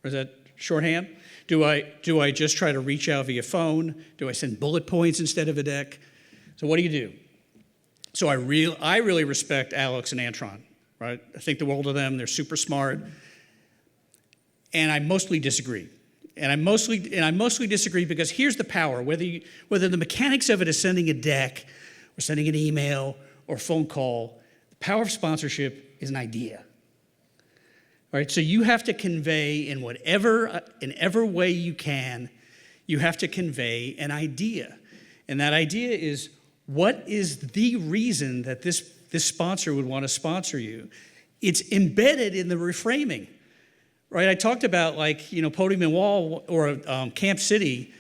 Or is that shorthand? Do I just try to reach out via phone? Do I send bullet points instead of a deck? So what do? So I really respect Alex and Antron, right? I think the world of them. They're super smart. And I mostly disagree. And I mostly disagree because here's the power. Whether the mechanics of it is sending a deck or sending an email or phone call, the power of sponsorship is an idea. All right, so you have to convey in whatever way you can, you have to convey an idea. And that idea is, what is the reason that this sponsor would want to sponsor you? It's embedded in the reframing, right? I talked about Podium and Wall or Camp City.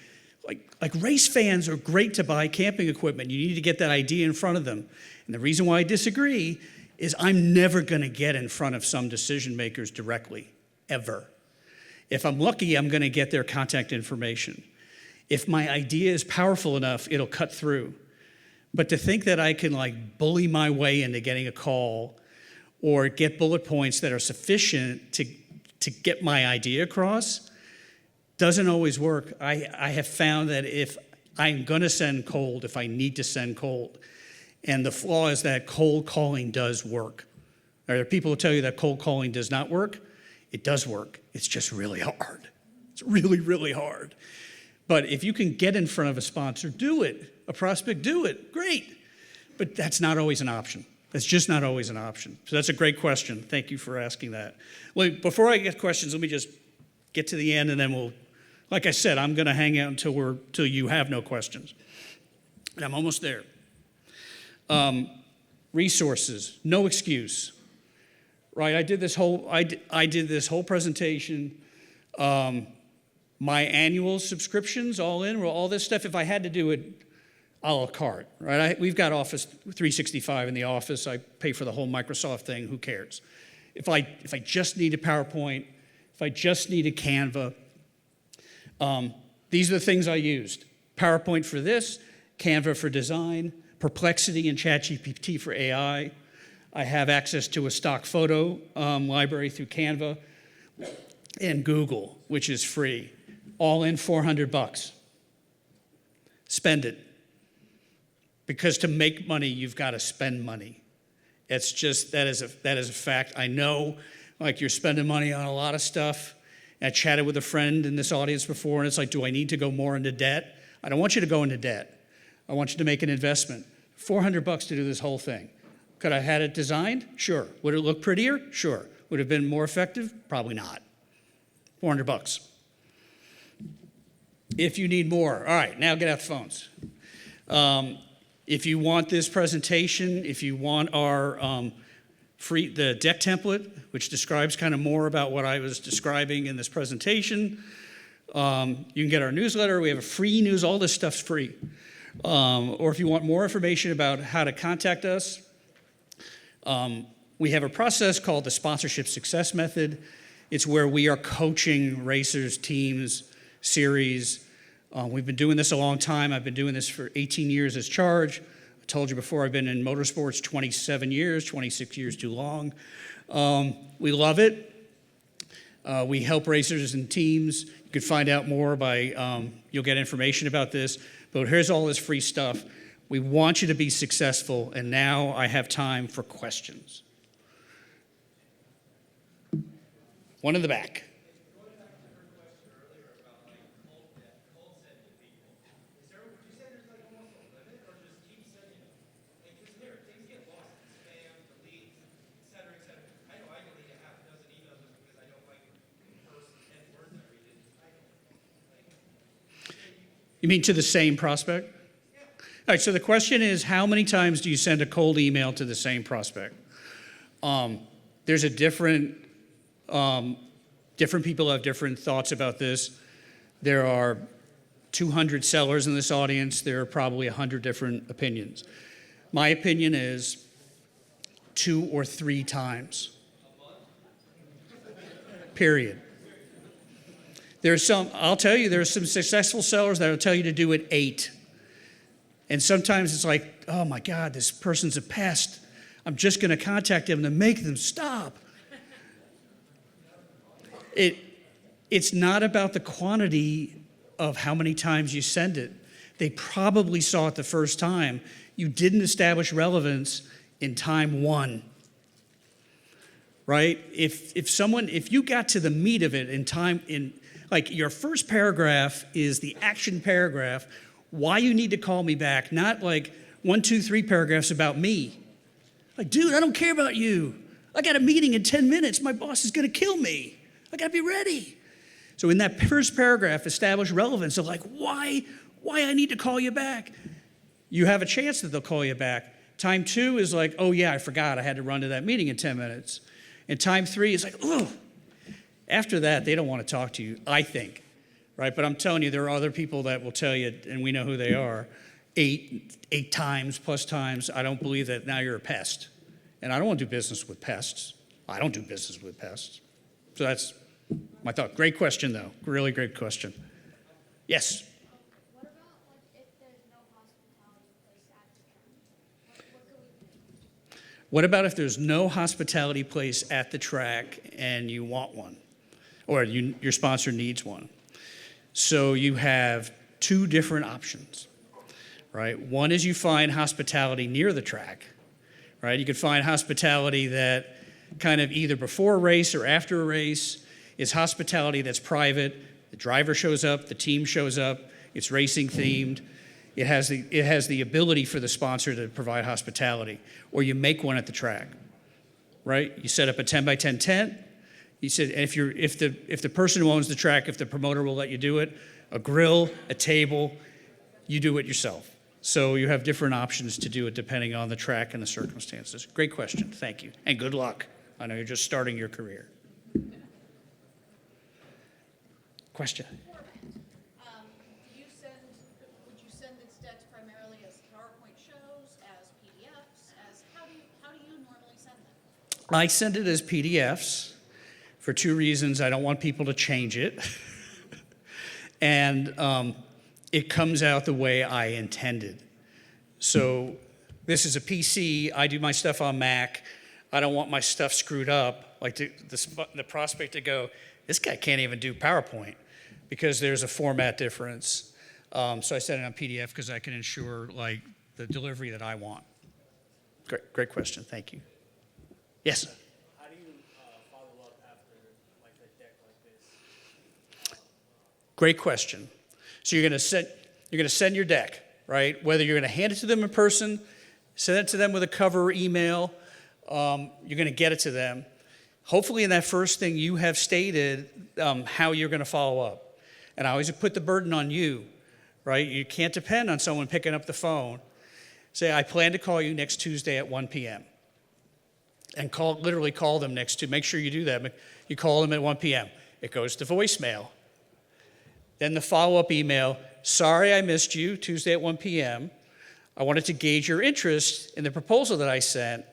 Like race fans are great to buy camping equipment. You need to get that idea in front of them. And the reason why I disagree is I'm never going to get in front of some decision makers directly, ever. If I'm lucky, I'm going to get their contact information. If my idea is powerful enough, it'll cut through. But to think that I can bully my way into getting a call or get bullet points that are sufficient to get my idea across doesn't always work. I have found that if I'm going to send cold, if I need to send cold, and the flaw is that cold calling does work. There are people who tell you that cold calling does not work. It does work. It's just really hard. It's really, really hard. But if you can get in front of a sponsor, do it. A prospect, do it. Great. But that's not always an option. That's just not always an option. So that's a great question. Thank you for asking that. Well, before I get questions, let me just get to the end, and then like I said, I'm going to hang out until you have no questions. And I'm almost there. Resources, no excuse, right? I did this whole presentation. My annual subscriptions, all this stuff. If I had to do it a la carte, right? We've got Office 365 in the office. I pay for the whole Microsoft thing. Who cares? If I just need a PowerPoint, if I just need a Canva, these are the things I used. PowerPoint for this, Canva for design, Perplexity and ChatGPT for AI. I have access to a stock photo library through Canva and Google, which is free. All in $400. Spend it. Because to make money, you've got to spend money. It's just, that is a fact. I know, you're spending money on a lot of stuff. I chatted with a friend in this audience before, and it's like, do I need to go more into debt? I don't want you to go into debt. I want you to make an investment. $400 to do this whole thing. Could I have had it designed? Sure. Would it look prettier? Sure. Would it have been more effective? Probably not. $400. If you need more, all right, now get out the phones. If you want this presentation, if you want our the deck template, which describes kind of more about what I was describing in this presentation, you can get our newsletter. We have a free news. All this stuff's free. Or if you want more information about how to contact us, we have a process called the Sponsorship Success Method. It's where we are coaching racers, teams, series. We've been doing this a long time. I've been doing this for 18 years as charge. I told you before, I've been in motorsports 27 years, 26 years too long. We love it. We help racers and teams. You can find out more by, you'll get information about this, but here's all this free stuff. We want you to be successful, and now I have time for questions. One in the back. You mean to the same prospect? All right, so the question is, how many times do you send a cold email to the same prospect? There's a different people have different thoughts about this. There are 200 sellers in this audience. There are probably 100 different opinions. My opinion is 2 or 3 times. Period. I'll tell you, there are some successful sellers that will tell you to do it 8. And sometimes it's like, oh my God, this person's a pest. I'm just going to contact them to make them stop. It's not about the quantity of how many times you send it. They probably saw it the first time. You didn't establish relevance in time 1. Right? If you got to the meat of it like your first paragraph is the action paragraph, why you need to call me back, not like 1, 2, 3 paragraphs about me. Like, dude, I don't care about you. I got a meeting in 10 minutes. My boss is going to kill me. I got to be ready. So in that first paragraph, establish relevance of like, why I need to call you back. You have a chance that they'll call you back. Time 2 is like, oh yeah, I forgot. I had to run to that meeting in 10 minutes. And time 3 is like, oh. After that, they don't want to talk to you, I think, right? But I'm telling you, there are other people that will tell you, and we know who they are, 8 times plus times. I don't believe that now you're a pest. And I don't want to do business with pests. I don't do business with pests. So that's my thought. Great question, though. Really great question. Yes? What about if there's no hospitality place at the track? What can we do? What about if there's no hospitality place at the track and you want one? Or your sponsor needs one. So you have 2 different options, right? One is you find hospitality near the track, right? You could find hospitality that kind of either before a race or after a race is hospitality that's private. The driver shows up, the team shows up, it's racing themed. It has the ability for the sponsor to provide hospitality. Or you make one at the track, right? You set up a 10 by 10 tent. He said, if the person who owns the track, if the promoter will let you do it, a grill, a table, you do it yourself. So you have different options to do it depending on the track and the circumstances. Great question, thank you, and good luck. I know you're just starting your career. Question? Would you send its decks primarily as PowerPoint shows, as PDFs, how do you normally send them? I send it as PDFs. For 2 reasons. I don't want people to change it. And it comes out the way I intended. So this is a PC. I do my stuff on Mac. I don't want my stuff screwed up. Like the prospect to go, this guy can't even do PowerPoint because there's a format difference. So I send it on PDF because I can ensure like the delivery that I want. Great question. Thank you. Yes? Great question. So you're going to send your deck, right? Whether you're going to hand it to them in person, send it to them with a cover email, you're going to get it to them. Hopefully in that first thing you have stated how you're going to follow up. And I always put the burden on you, right? You can't depend on someone picking up the phone. Say, I plan to call you next Tuesday at 1 p.m. And literally call them make sure you do that. You call them at 1 p.m. It goes to voicemail. Then the follow-up email, sorry I missed you, Tuesday at 1 p.m. I wanted to gauge your interest in the proposal that I sent.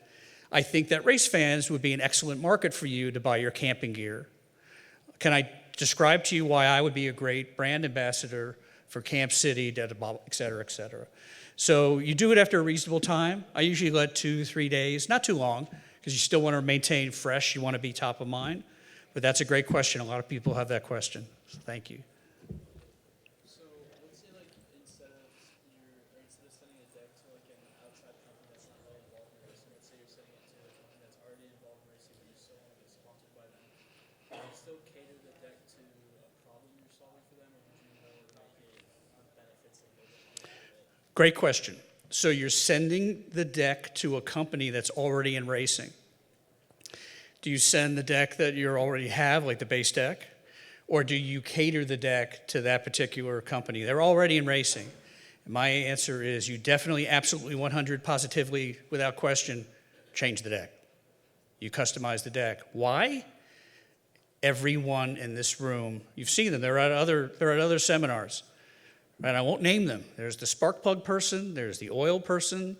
I think that race fans would be an excellent market for you to buy your camping gear. Can I describe to you why I would be a great brand ambassador for Camp City, et cetera, et cetera. So you do it after a reasonable time. I usually let 2-3 days, not too long, because you still want to maintain fresh. You want to be top of mind. But that's a great question. A lot of people have that question. So thank you. So let's say like instead of sending a deck to like an outside company that's not really involved in racing, let's say you're sending it to a company that's already involved in racing, but you still want to get sponsored by them. Would you still cater the deck to a problem you're solving for them, or would you more make it on benefits that they're going to get? Great question. So you're sending the deck to a company that's already in racing. Do you send the deck that you already have, like the base deck? Or do you cater the deck to that particular company? They're already in racing. And my answer is you definitely, absolutely, 100, positively, without question, change the deck. You customize the deck. Why? Everyone in this room, you've seen them. They're at other seminars. Right? I won't name them. There's the spark plug person, there's the oil person,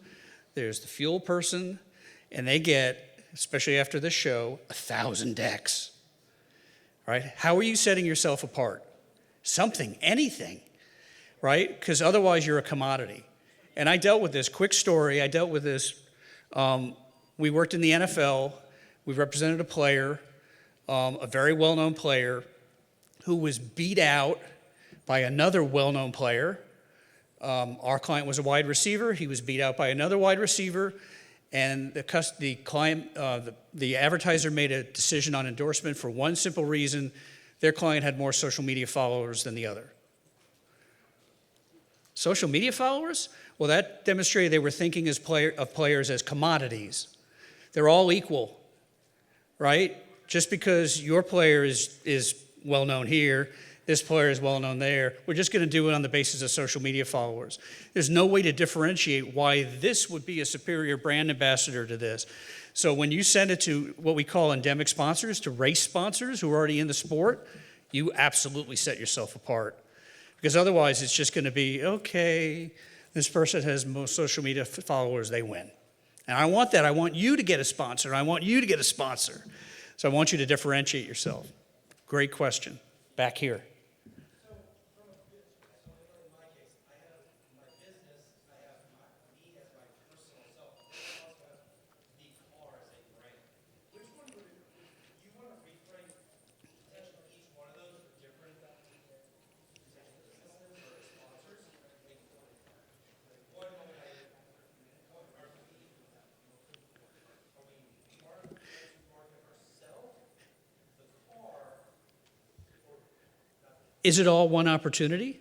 there's the fuel person, and they get, especially after this show, 1,000 decks. Right? How are you setting yourself apart? Something, anything, right? Because otherwise you're a commodity. And I dealt with this, quick story, I dealt with this. We worked in the NFL, we represented a player, a very well-known player, who was beat out by another well-known player. Our client was a wide receiver. He was beat out by another wide receiver, and the advertiser made a decision on endorsement for one simple reason: their client had more social media followers than the other. Social media followers? Well, that demonstrated they were thinking of players as commodities. They're all equal, right? Just because your player is well-known here, this player is well-known there, we're just going to do it on the basis of social media followers. There's no way to differentiate why this would be a superior brand ambassador to this. So when you send it to what we call endemic sponsors, to race sponsors who are already in the sport, you absolutely set yourself apart. Because otherwise it's just going to be, okay, this person has most social media followers, they win. And I want that. I want you to get a sponsor. I want you to get a sponsor. So I want you to differentiate yourself. Great question. Back here. Is it all one opportunity?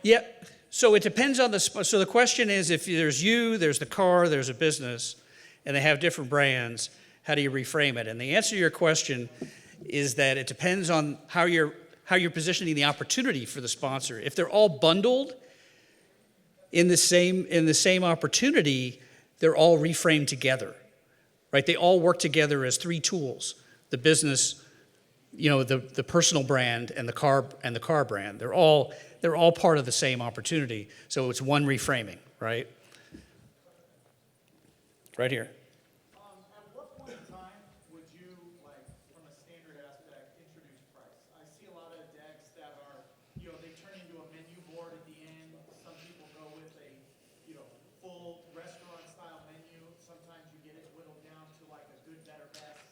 Yeah, so it depends on so the question is, if there's you, there's the car, there's a business, and they have different brands, how do you reframe it? And the answer to your question is that it depends on how you're positioning the opportunity for the sponsor. If they're all bundled in the same opportunity, they're all reframed together, right? They all work together as three tools: the business, the personal brand, and the car brand. They're all part of the same opportunity. So it's one reframing, right? Right here. At what point in time would you, from a standard aspect, introduce price? I see a lot of decks that are, they turn into a menu board at the end. Some people go with a, full restaurant-style menu. Sometimes you get it whittled down to like a good, better, best,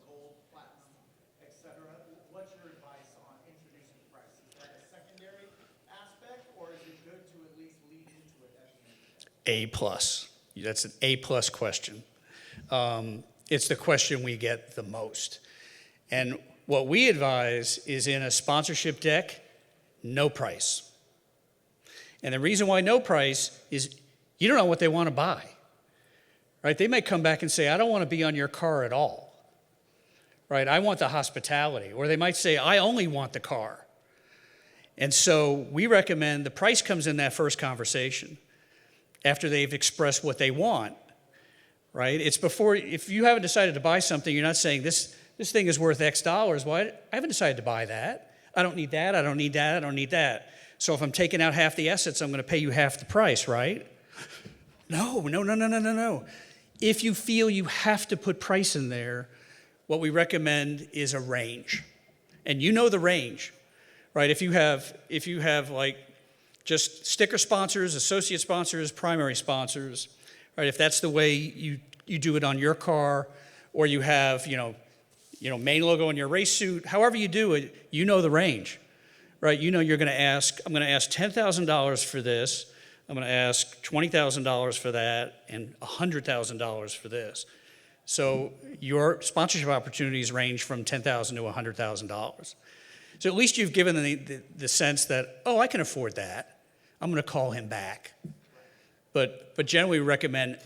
gold, platinum, etc. What's your advice on introducing price? Is that a secondary aspect, or is it good to at least lead into it at the end? A+. That's an A+ question. It's the question we get the most. And what we advise is, in a sponsorship deck, no price. And the reason why no price is you don't know what they want to buy, right? They may come back and say, I don't want to be on your car at all, right? I want the hospitality. Or they might say, I only want the car. And so we recommend the price comes in that first conversation after they've expressed what they want, right? It's before, if you haven't decided to buy something, you're not saying this thing is worth X dollars. Well, I haven't decided to buy that. I don't need that. I don't need that. I don't need that. So if I'm taking out half the assets, I'm going to pay you half the price, right? No. If you feel you have to put price in there, what we recommend is a range. And you know the range, right? If you have like just sticker sponsors, associate sponsors, primary sponsors, right? If that's the way you do it on your car, or you have, main logo in your race suit. However you do it, you know the range, right? You know I'm going to ask $10,000 for this. I'm going to ask $20,000 for that and $100,000 for this. So your sponsorship opportunities range from $10,000 to $100,000. So at least you've given the sense that, oh, I can afford that. I'm going to call him back. But generally we recommend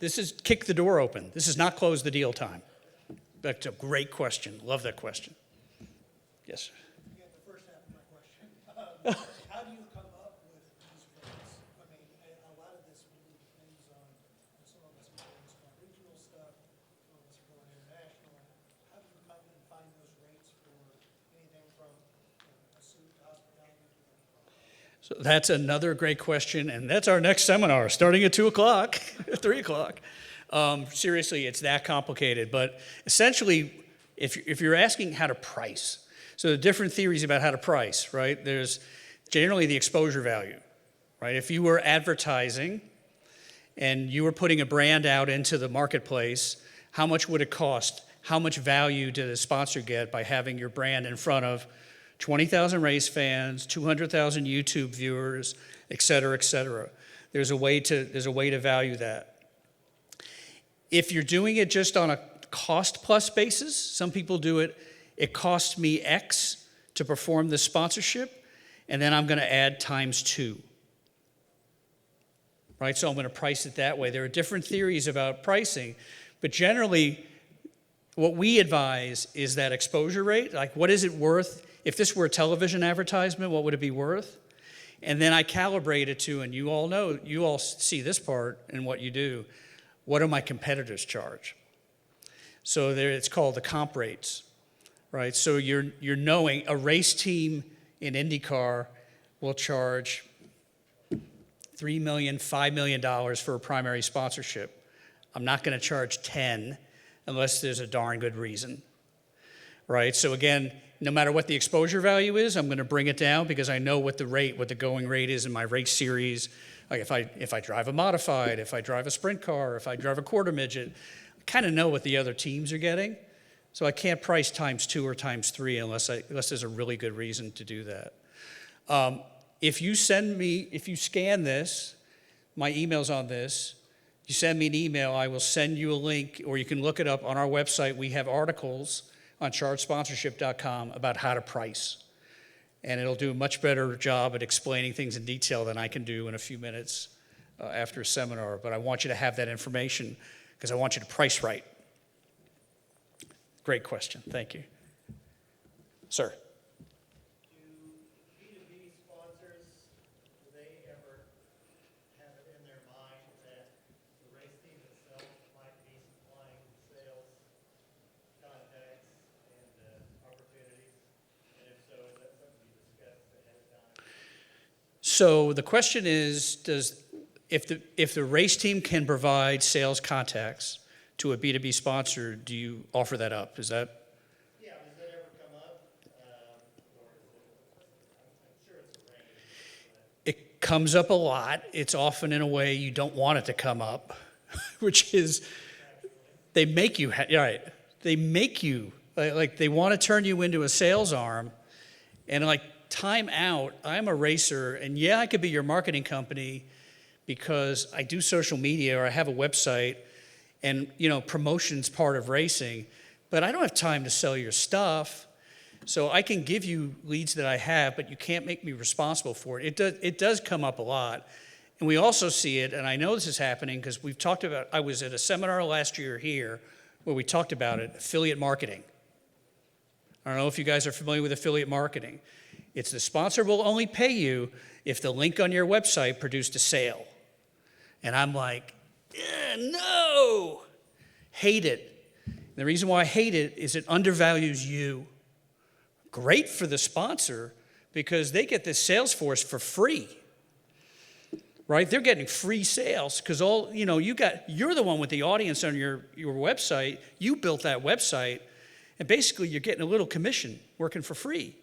this is kick the door open. This is not close the deal time. That's a great question. Love that question. Yes, sir. You get the first half of my question. How do you come up with these rates? I mean, a lot of this really depends on some of us are doing small regional stuff, some of us are going international. How do you come and find those rates for anything from a suit to hospitality? So that's another great question, and that's our next seminar, starting at 2 o'clock, 3 o'clock. Seriously, it's that complicated, but essentially, if you're asking how to price, so the different theories about how to price, right? There's generally the exposure value, right? If you were advertising and you were putting a brand out into the marketplace, how much would it cost? How much value did a sponsor get by having your brand in front of 20,000 race fans, 200,000 YouTube viewers, et cetera, et cetera? There's a way to value that. If you're doing it just on a cost plus basis, some people do it costs me X to perform the sponsorship, and then I'm going to add times 2. Right? So I'm going to price it that way. There are different theories about pricing, but generally what we advise is that exposure rate, like what is it worth? If this were a television advertisement, what would it be worth? And then I calibrate it to, and you all see this part in what you do, what do my competitors charge? So there, it's called the comp rates, right? So you're knowing a race team in IndyCar will charge $3 million, $5 million for a primary sponsorship. I'm not going to charge 10 unless there's a darn good reason, right? So again, no matter what the exposure value is, I'm going to bring it down because I know what the going rate is in my race series. Like if I drive a modified, if I drive a sprint car, if I drive a quarter midget, I kind of know what the other teams are getting. So I can't price times 2 or times 3 unless there's a really good reason to do that. If you scan this, my email's on this, you send me an email, I will send you a link, or you can look it up on our website. We have articles on chargesponsorship.com about how to price. And it'll do a much better job at explaining things in detail than I can do in a few minutes after a seminar. But I want you to have that information because I want you to price right. Great question. Thank you. Sir. Do B2B sponsors, do they ever have it in their mind that the race team itself might be supplying sales contacts and opportunities? And if so, is that something you discussed ahead of time? So the question is, if the race team can provide sales contacts to a B2B sponsor, do you offer that up? Is that? Yeah, does that ever come up? Or is it, I'm sure it's a range. It comes up a lot. It's often in a way you don't want it to come up, which is they make you, right? They make you, like they want to turn you into a sales arm. And like, time out, I'm a racer, and yeah, I could be your marketing company because I do social media or I have a website, and promotion's part of racing, but I don't have time to sell your stuff. So I can give you leads that I have, but you can't make me responsible for it. It does come up a lot. And we also see it, and I know this is happening because we've talked about, I was at a seminar last year here where we talked about it, affiliate marketing. I don't know if you guys are familiar with affiliate marketing. It's the sponsor will only pay you if the link on your website produced a sale. And I'm like, no, hate it. The reason why I hate it is it undervalues you. Great for the sponsor because they get this sales force for free, right? They're getting free sales because you're the one with the audience on your website. You built that website, and basically you're getting a little commission working for free.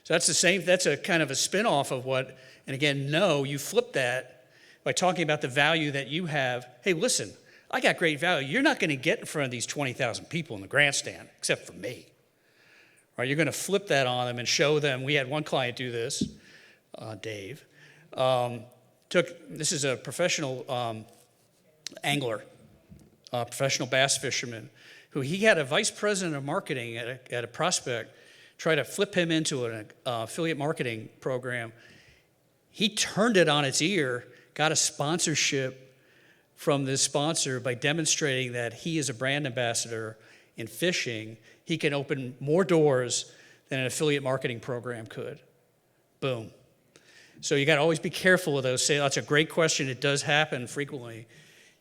So that's a kind of a spin-off of what, and again, no, you flip that by talking about the value that you have. Hey, listen, I got great value. You're not going to get in front of these 20,000 people in the grandstand, except for me. Right? You're going to flip that on them and show them. We had one client do this, Dave. This is a professional angler, professional bass fisherman, who he had a vice president of marketing at a prospect try to flip him into an affiliate marketing program. He turned it on its ear, got a sponsorship from this sponsor by demonstrating that he is a brand ambassador in fishing. He can open more doors than an affiliate marketing program could. Boom. So you got to always be careful of those sales. That's a great question. It does happen frequently.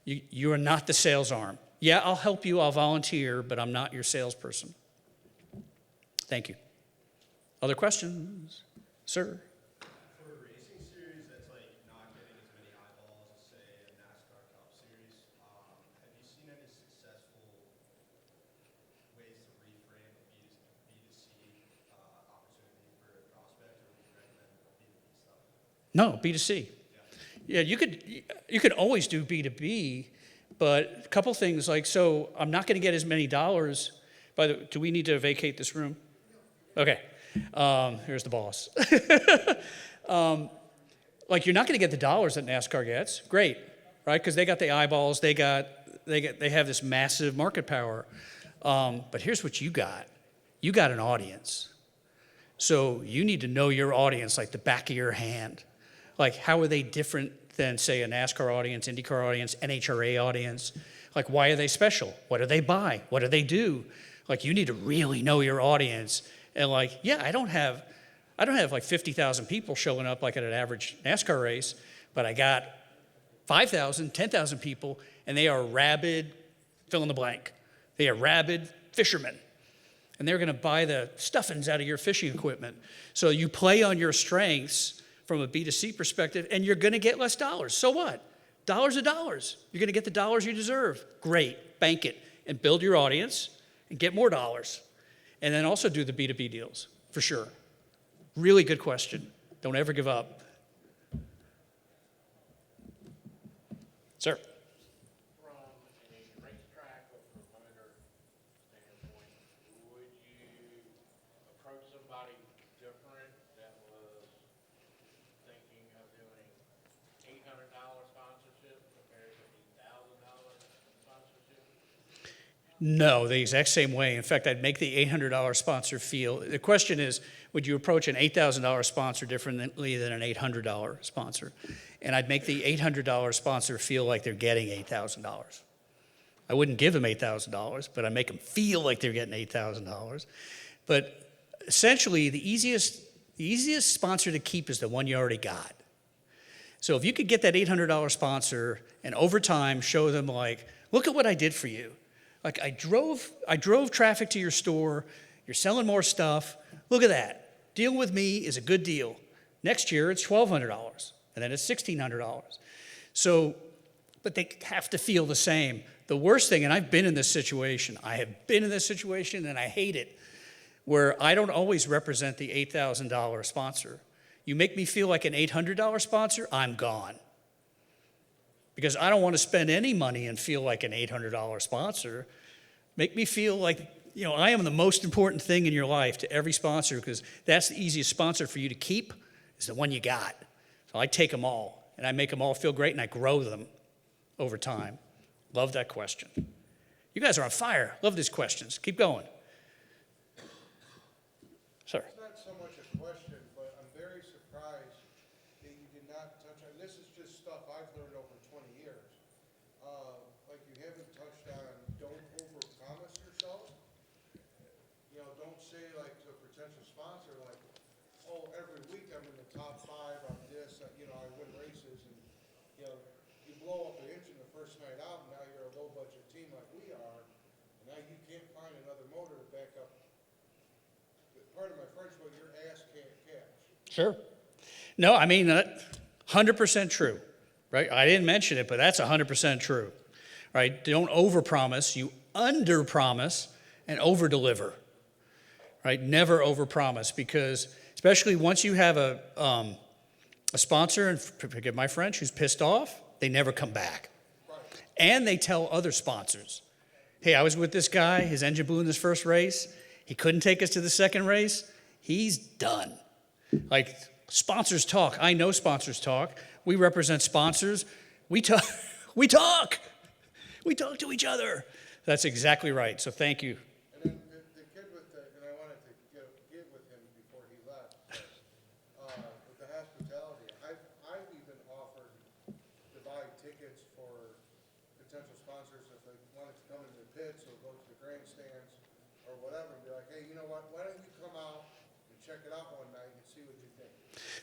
You are not the sales arm. Yeah, I'll help you. I'll volunteer, but I'm not your salesperson. Thank you. Other questions? Sir? For a racing series that's like not getting as many eyeballs as say a NASCAR Cup Series, have you seen any successful ways to reframe a B2C opportunity for a prospect, or would you recommend B2B stuff? No, B2C. Yeah, you could always do B2B, but a couple things like, so I'm not going to get as many dollars. Do we need to vacate this room? Okay. Here's the boss. Like, you're not going to get the dollars that NASCAR gets. Great, right? Because they got the eyeballs. They have this massive market power. But here's what you got. You got an audience. So you need to know your audience like the back of your hand. Like, how are they different than, say, a NASCAR audience, IndyCar audience, NHRA audience? Like, why are they special? What do they buy? What do they do? Like, you need to really know your audience. And like, yeah, I don't have like 50,000 people showing up like at an average NASCAR race, but I got 5,000, 10,000 people, and they are rabid, fill in the blank. They are rabid fishermen. And they're going to buy the stuffings out of your fishing equipment. So you play on your strengths from a B2C perspective, and you're going to get less dollars. So what? Dollars are dollars. You're going to get the dollars you deserve. Great. Bank it and build your audience and get more dollars. And then also do the B2B deals, for sure. Really good question. Don't ever give up. Sir. From a racetrack or promoter standpoint, would you approach somebody different that was thinking of doing $800 sponsorship compared to $8,000 sponsorship? No, the exact same way. In fact, I'd make the $800 sponsor feel, the question is, would you approach an $8,000 sponsor differently than an $800 sponsor? And I'd make the $800 sponsor feel like they're getting $8,000. I wouldn't give them $8,000, but I make them feel like they're getting $8,000. But essentially, the easiest sponsor to keep is the one you already got. So if you could get that $800 sponsor and over time show them like, look at what I did for you. Like, I drove traffic to your store. You're selling more stuff. Look at that. Deal with me is a good deal. Next year, it's $1,200, and then it's $1,600. So, but they have to feel the same. The worst thing, and I've been in this situation. I have been in this situation, and I hate it, where I don't always represent the $8,000 sponsor. You make me feel like an $800 sponsor, I'm gone. Because I don't want to spend any money and feel like an $800 sponsor. Make me feel like, I am the most important thing in your life to every sponsor, because that's the easiest sponsor for you to keep is the one you got. So I take them all, and I make them all feel great, and I grow them over time. Love that question. You guys are on fire. Love these questions. Keep going. Sir. It's not so much a question, but I'm very surprised that you did not touch on, this is just stuff I've learned over 20 years. Like, you haven't touched on, don't overpromise yourself. Don't say like to a potential sponsor, like, oh, every week I'm in the top 5 on this, I win races, and, you blow up an engine the first night out, and now you're a low budget team like we are, and now you can't find another motor to back up. Part of my French, but your ass can't catch. Sure. No, 100% true, right? I didn't mention it, but that's 100% true, right? Don't overpromise. You underpromise and overdeliver, right? Never overpromise, because especially once you have a sponsor, and forgive my French, who's pissed off, they never come back. Right. And they tell other sponsors, hey, I was with this guy, his engine blew in his first race. He couldn't take us to the second race. He's done. Like, sponsors talk. I know sponsors talk. We represent sponsors. We talk. We talk. We talk to each other. That's exactly right. So thank you. And then the kid with the, and I wanted to get with him before he left, with the hospitality, I've even offered to buy tickets for potential sponsors if they wanted to come into the pits or go to the grandstands or whatever, and be like, hey, you know what, why don't you come out and check it out one night and see what you think?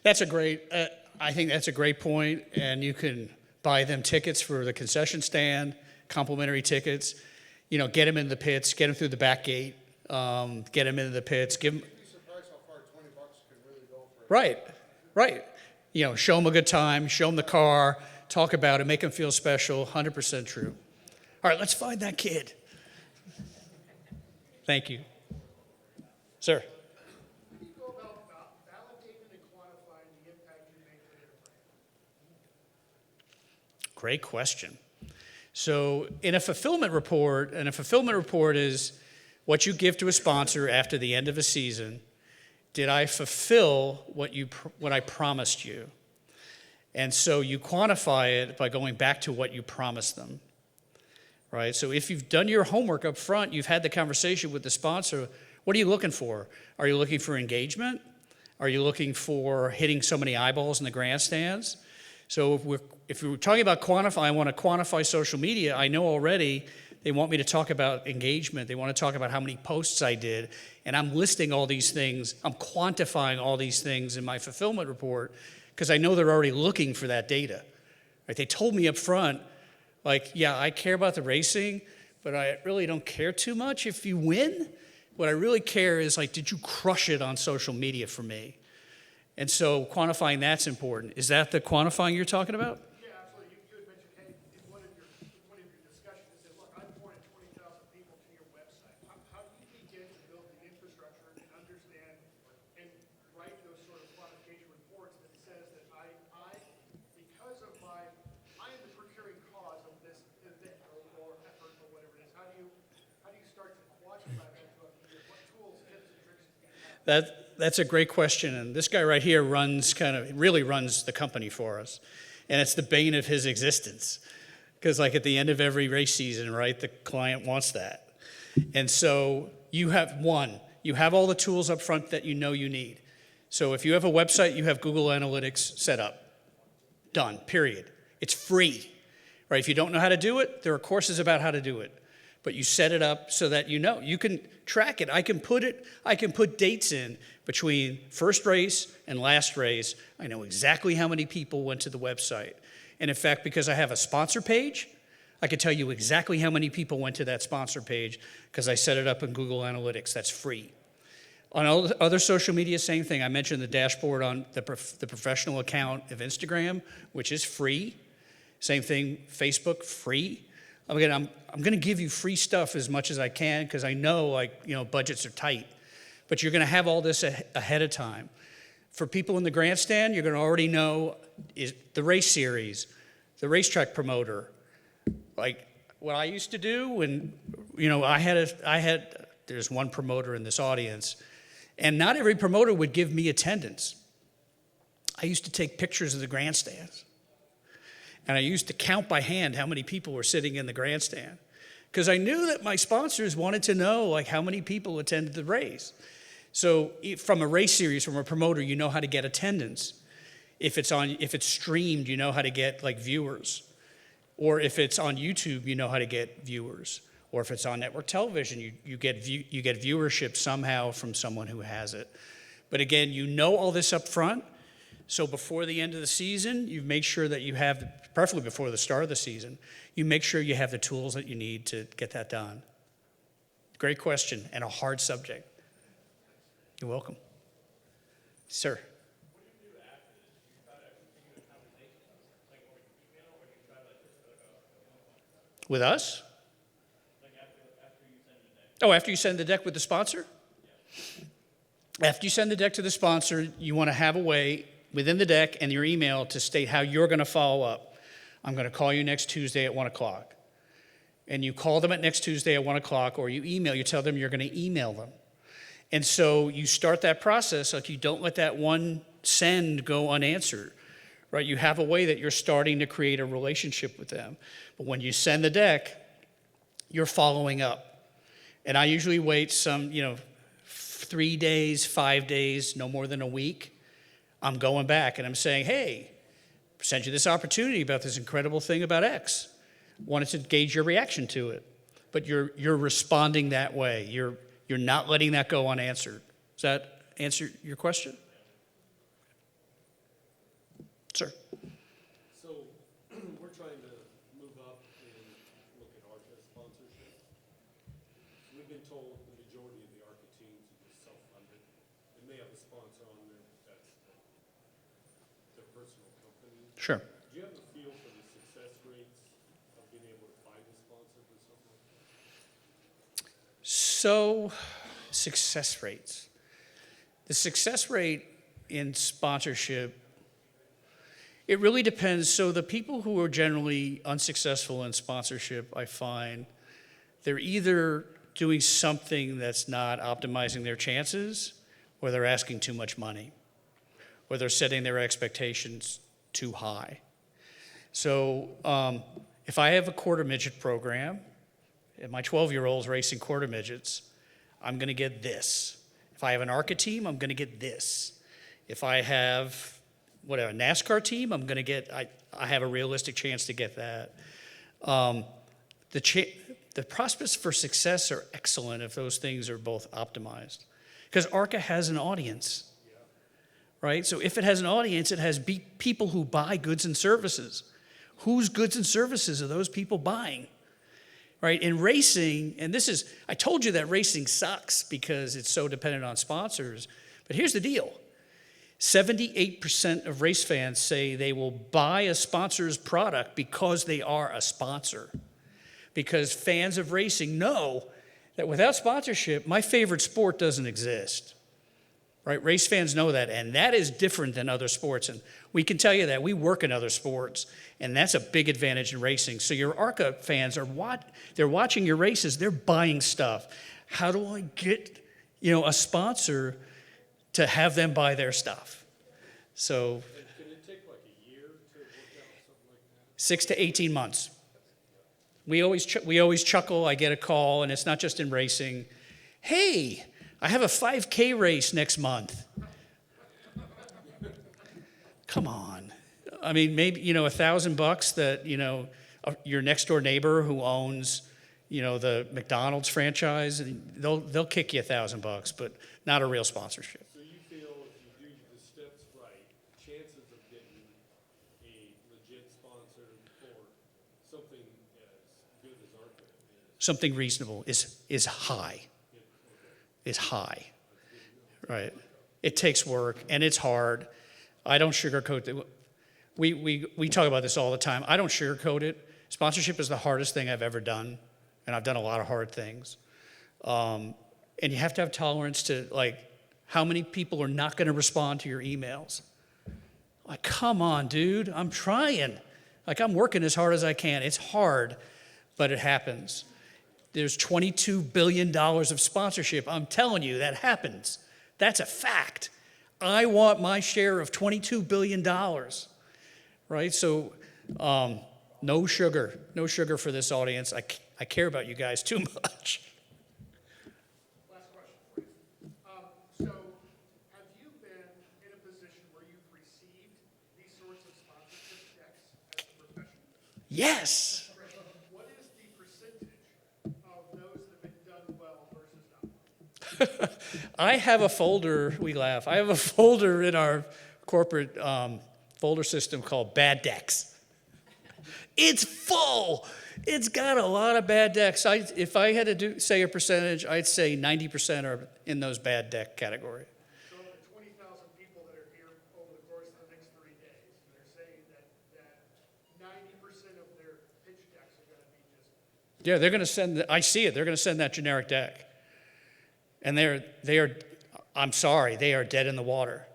That's a great, I think that's a great point, and you can buy them tickets for the concession stand, complimentary tickets, you know, get them in the pits, get them through the back gate, get them into the pits, give them. You'd be surprised how far $20 can really go for it. Right, right. You know, show them a good time, show them the car, talk about it, make them feel special, 100% true. All right, let's find that kid. Thank you. Sir. How do you go about validating and quantifying the impact you make for your brand? Great question. So in a fulfillment report, and a fulfillment report is what you give to a sponsor after the end of a season. Did I fulfill what I promised you? And so you quantify it by going back to what you promised them, right? So if you've done your homework up front, you've had the conversation with the sponsor, what are you looking for? Are you looking for engagement? Are you looking for hitting so many eyeballs in the grandstands? So if we're talking about quantify, I want to quantify social media. I know already they want me to talk about engagement. They want to talk about how many posts I did. And I'm listing all these things. I'm quantifying all these things in my fulfillment report because I know they're already looking for that data. Right? They told me up front, like, yeah, I care about the racing, but I really don't care too much if you win. What I really care is, like, did you crush it on social media for me? And so quantifying that's important. Is that the quantifying you're talking about? Yeah, absolutely. You had mentioned, hey, in one of your discussions, you said, look, I pointed 20,000 people to your website. How do you begin to build the infrastructure and understand and write those sort of quantification reports that says that I because of I am the procuring cause of this event or effort or whatever it is. How do you start to quantify that throughout the year? What tools, tips, and tricks do you have? That's a great question, and this guy right here really runs the company for us, and it's the bane of his existence, because like at the end of every race season, right, the client wants that, and so you have all the tools up front that you know you need. So if you have a website, you have Google Analytics set up, done, period. It's free, right? If you don't know how to do it, there are courses about how to do it. But you set it up so that you know. You can track it. I can put dates in between first race and last race. I know exactly how many people went to the website. And in fact, because I have a sponsor page, I can tell you exactly how many people went to that sponsor page because I set it up in Google Analytics. That's free. On other social media, same thing. I mentioned the dashboard on the professional account of Instagram, which is free. Same thing, Facebook, free. Again, I'm going to give you free stuff as much as I can because I know, like, you know, budgets are tight. But you're going to have all this ahead of time. For people in the grandstand, you're going to already know is the race series, the racetrack promoter. Like what I used to do when, you know, there's one promoter in this audience, and not every promoter would give me attendance. I used to take pictures of the grandstands. And I used to count by hand how many people were sitting in the grandstand because I knew that my sponsors wanted to know, like, how many people attended the race. So from a race series, from a promoter, you know how to get attendance. If it's streamed, you know how to get, like, viewers. Or if it's on YouTube, you know how to get viewers. Or if it's on network television, you get viewership somehow from someone who has it. But again, you know all this up front. So before the end of the season, you make sure that you have, preferably before the start of the season, you make sure you have the tools that you need to get that done. Great question and a hard subject. You're welcome. Sir. With us? Oh, after you send the deck with the sponsor? After you send the deck to the sponsor, you want to have a way within the deck and your email to state how you're going to follow up. I'm going to call you next Tuesday at 1 o'clock. and you call them at next Tuesday at 1 o'clock, or you tell them you're going to email them. And so you start that process, like you don't let that one send go unanswered, right? You have a way that you're starting to create a relationship with them. But when you send the deck, you're following up. And I usually wait 3 days, 5 days, no more than a week. I'm going back and I'm saying, hey, sent you this opportunity about this incredible thing about X. Wanted to gauge your reaction to it. But you're responding that way. You're not letting that go unanswered. Does that answer your question? Sir. So we're trying to move up and look at ARCA sponsorship. We've been told the majority of the ARCA teams are just self-funded. They may have a sponsor on there, but that's their personal company. Sure. Do you have a feel for the success rates of being able to find a sponsor for something like that? So, success rates. The success rate in sponsorship, it really depends. So the people who are generally unsuccessful in sponsorship, I find, they're either doing something that's not optimizing their chances, or they're asking too much money, or they're setting their expectations too high. So if I have a quarter midget program, and my 12-year-old's racing quarter midgets, I'm going to get this. If I have an ARCA team, I'm going to get this. If I have a NASCAR team, I'm going to get, I have a realistic chance to get that. The prospects for success are excellent if those things are both optimized. Because ARCA has an audience, right? So if it has an audience, it has people who buy goods and services. Whose goods and services are those people buying? Right? In racing, and I told you that racing sucks because it's so dependent on sponsors, but here's the deal. 78% of race fans say they will buy a sponsor's product because they are a sponsor. Because fans of racing know that without sponsorship, my favorite sport doesn't exist. Right? Race fans know that, and that is different than other sports. And we can tell you that. We work in other sports, and that's a big advantage in racing. So your ARCA fans they're watching your races, they're buying stuff. How do I get, a sponsor to have them buy their stuff? So Can it take like a year to work out something like that? 6 to 18 months. We always chuckle. I get a call, and it's not just in racing. Hey, I have a 5K race next month. Come on. I mean, maybe, $1,000 that, your next door neighbor who owns, the McDonald's franchise, and they'll kick you $1,000, but not a real sponsorship. So you feel if you do the steps right, chances of getting a legit sponsor for something as good as ARCA is? Something reasonable is high. Is high, right? It takes work and it's hard. I don't sugarcoat it. We talk about this all the time. I don't sugarcoat it. Sponsorship is the hardest thing I've ever done, and I've done a lot of hard things. And you have to have tolerance to how many people are not going to respond to your emails. Like, come on, dude, I'm trying. I'm working as hard as I can. It's hard, but it happens. There's $22 billion of sponsorship. I'm telling you, that happens. That's a fact. I want my share of $22 billion, right? So no sugar for this audience. I care about you guys too much. Last question for you. So have you been in a position where you've received these sorts of sponsorship checks as a professional? Yes. What is the percentage of those that have been done well versus not well? I have a folder, we laugh. I have a folder in our corporate folder system called bad decks. It's full. It's got a lot of bad decks. If I had to say a percentage, I'd say 90% are in those bad deck category. So the 20,000 people that are here over the course of the next 3 days, they're saying that 90% of their pitch decks are going to be just. Yeah, they're going to send, I see it, they're going to send that generic deck. And they are, I'm sorry, they are dead in the water.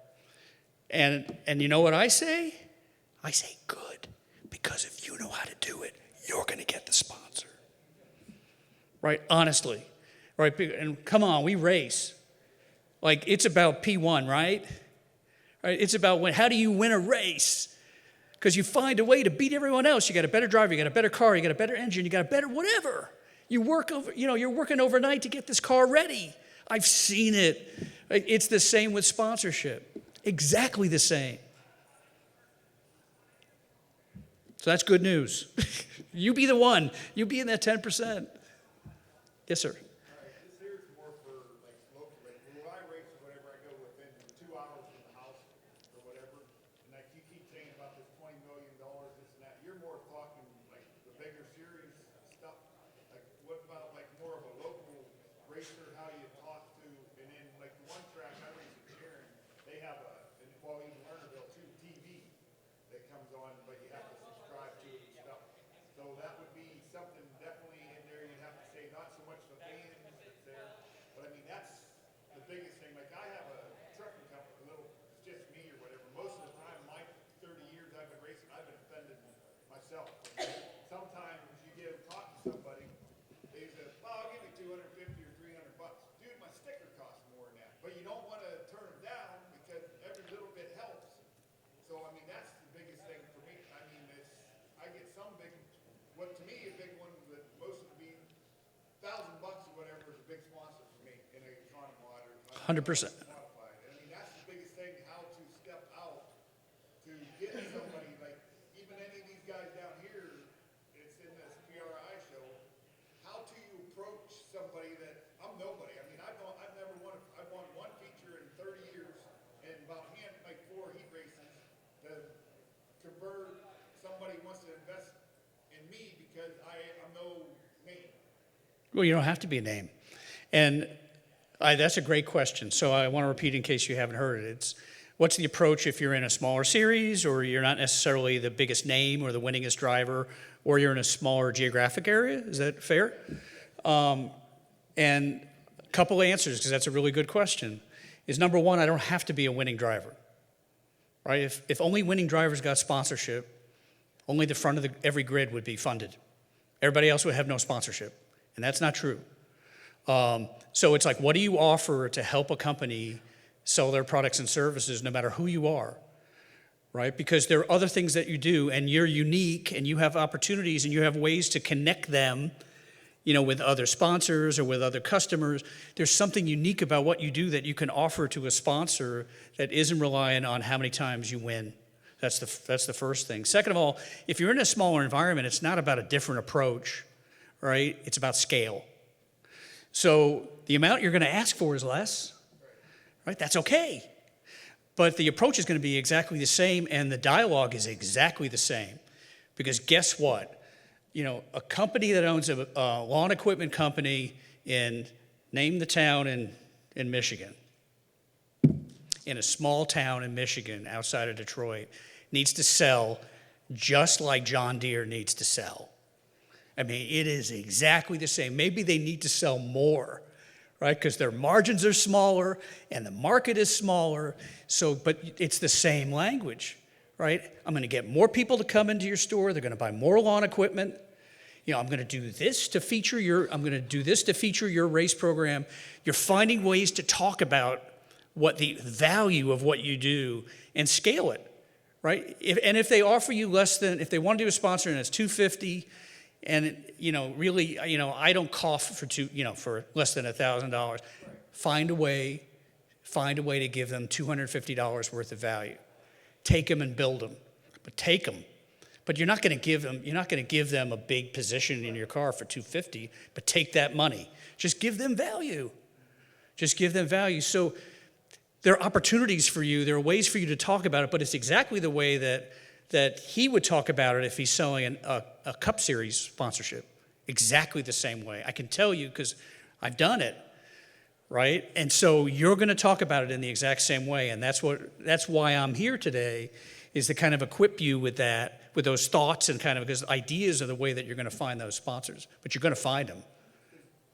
And you know what I say? I say good, because if you know how to do it, you're going to get the sponsor. right? Honestly, right? And come on, we race. Like, it's about P1, right? Right? It's about how do you win a race? Because you find a way to beat everyone else. You got a better driver, you got a better car, you got a better engine, you got a better whatever. You're working overnight to get this car ready. I've seen it. It's the same with sponsorship. Exactly the same. So that's good news. You be the one. You be in that 10%. Yes, sir. This here's more for like locally. When I race or whatever, I go within 2 hours from the house or whatever. And like you keep saying about this $20 million, this and that. You're more talking like the bigger series stuff. Like what about like more of a local racer? How you talk to, and then like the one track I race in Sharon, they have well even Lernerville too, TV that comes on, but you have to subscribe to it and stuff. So that would be something definitely in there. You'd have to say not so much the fans that's there, but I mean that's the biggest thing. Like I have a trucking company, it's just me or whatever. Most of the time, my 30 years I've been racing, I've been offended myself. Sometimes you talk to somebody, they say, "Well, I'll give you $250 or $300." Dude, my sticker costs more than that. But you don't want to turn them down because every little bit helps. So I mean that's the biggest thing for me. I mean I get some big, what to me a big one that most of the $1,000 or whatever is a big sponsor for me in a Economo or 100%. modified. I mean that's the biggest thing, how to step out to get somebody like even any of these guys down here. It's in this PRI show. How do you approach somebody that I'm nobody? I mean I've won one feature in 30 years and about like 4 heat races to convert somebody who wants to invest in me because I'm no name. Well, you don't have to be a name. And that's a great question. So I want to repeat in case you haven't heard it. It's what's the approach if you're in a smaller series or you're not necessarily the biggest name or the winningest driver or you're in a smaller geographic area? Is that fair? And a couple answers, because that's a really good question, is number one, I don't have to be a winning driver. Right? If only winning drivers got sponsorship, only the front of every grid would be funded. Everybody else would have no sponsorship. And that's not true. So it's like, what do you offer to help a company sell their products and services no matter who you are? Right? Because there are other things that you do and you're unique and you have opportunities and you have ways to connect them, with other sponsors or with other customers. There's something unique about what you do that you can offer to a sponsor that isn't reliant on how many times you win. That's the first thing. Second of all, if you're in a smaller environment, it's not about a different approach, right? It's about scale. So the amount you're going to ask for is less, right? That's okay. But the approach is going to be exactly the same and the dialogue is exactly the same. Because guess what? A company that owns a lawn equipment company name the town in Michigan, in a small town in Michigan outside of Detroit, needs to sell just like John Deere needs to sell. I mean, it is exactly the same. Maybe they need to sell more, right? Because their margins are smaller and the market is smaller. But it's the same language, right? I'm going to get more people to come into your store. They're going to buy more lawn equipment. I'm going to do this to feature your race program. You're finding ways to talk about what the value of what you do and scale it, right? If they offer you if they want to do a sponsor and it's $250, and really, I don't cough for less than $1,000. Find a way to give them $250 worth of value. Take them and build them, but take them. But you're not going to give them a big position in your car for $250, but take that money. Just give them value. So there are opportunities for you. There are ways for you to talk about it, but it's exactly the way that he would talk about it if he's selling a Cup Series sponsorship. Exactly the same way. I can tell you because I've done it, right? And so you're going to talk about it in the exact same way, and that's why I'm here today, is to kind of equip you with those thoughts and because ideas are the way that you're going to find those sponsors. But you're going to find them.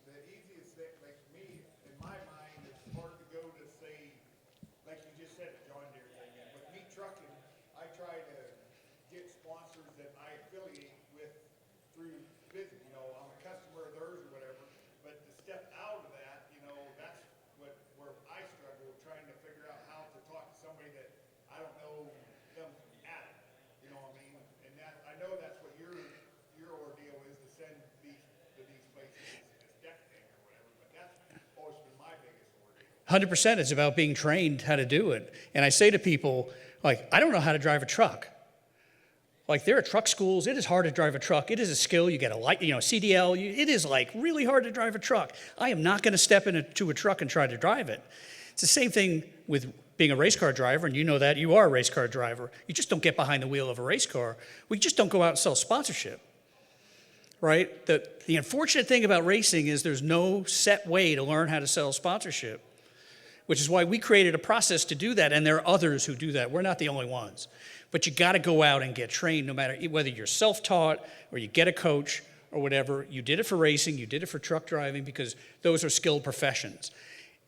The easiest thing, like me, in my mind, it's hard to go to say, like you just said, John Deere thing. And with me trucking, I try to get sponsors that I affiliate with through business. I'm a customer of theirs or whatever. 100% it's about being trained how to do it. And I say to people, like, I don't know how to drive a truck. Like, there are truck schools. It is hard to drive a truck. It is a skill. You get a light, CDL. It is like really hard to drive a truck. I am not going to step into a truck and try to drive it. It's the same thing with being a race car driver, and you know that. You are a race car driver. You just don't get behind the wheel of a race car. We just don't go out and sell sponsorship, right? The unfortunate thing about racing is there's no set way to learn how to sell sponsorship, which is why we created a process to do that, and there are others who do that. We're not the only ones. But you got to go out and get trained, no matter whether you're self-taught or you get a coach or whatever. You did it for racing, you did it for truck driving, because those are skilled professions.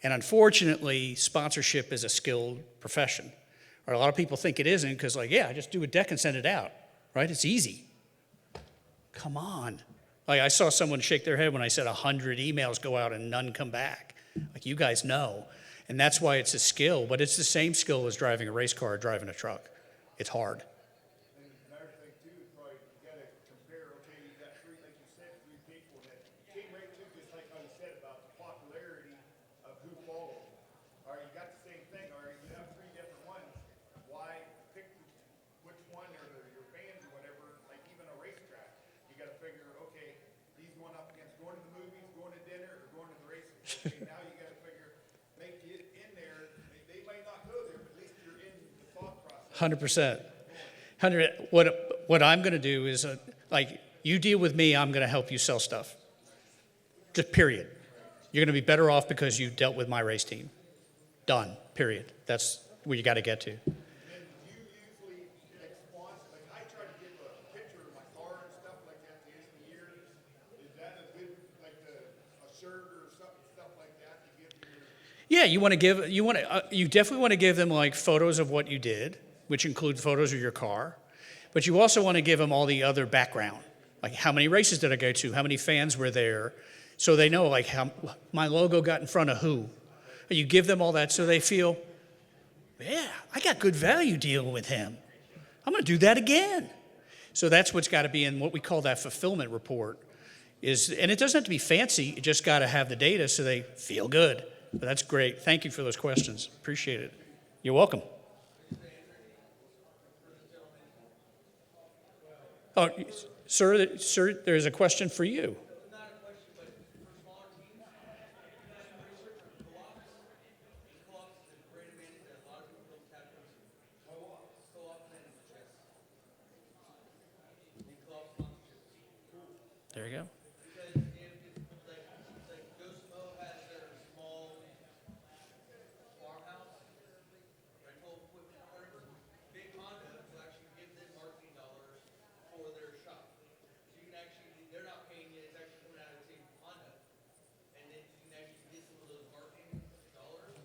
And unfortunately, sponsorship is a skilled profession. Or a lot of people think it isn't because, like, yeah, just do a deck and send it out, right? It's easy. Come on. Like, I saw someone shake their head when I said 100 emails go out and none come back. Like, you guys know. And that's why it's a skill, but it's the same skill as driving a race car or driving a truck. It's hard. And another thing too, is probably you gotta compare, okay, you got three, like you said, three people that came right to, just like how you said about the popularity of who follows. All right, you got the same thing, all right, you have three different ones. Why pick which one or your fans or whatever, like even a racetrack. You gotta figure, okay, he's going up against going to the movies, going to dinner, or going to the races. Okay, now you gotta figure, make it in there, they might not go there, but at least you're in the thought process. 100%. What I'm going to do is, like, you deal with me, I'm going to help you sell stuff. Just period. You're going to be better off because you dealt with my race team. Done. Period. That's where you got to get to. And do you usually like sponsor, like I try to give a picture of my car and stuff like that at the end of the year. Is that a good, like a shirt or something, stuff like that to give your? Yeah, you definitely want to give them like photos of what you did, which include photos of your car, but you also want to give them all the other background, like how many races did I go to, how many fans were there, so they know like how my logo got in front of who. You give them all that so they feel, yeah, I got good value dealing with him. I'm going to do that again. So that's what's got to be in what we call that fulfillment report. And it doesn't have to be fancy, you just got to have the data so they feel good. But that's great. Thank you for those questions. Appreciate it. You're welcome. Oh, sir, there's a question for you. Not a question, but for smaller teams, you guys do research on co-ops. Co-ops is a great advantage that a lot of people don't tap into. Co-op and chess. And co-op sponsorship. There you go. Because if like Gosmo has their small farmhouse, rental equipment, whatever, Big Honda will actually give them marketing dollars for their shop. So you can actually, they're not paying you, it's actually coming out of the same Honda. And then you can actually get some of those marketing dollars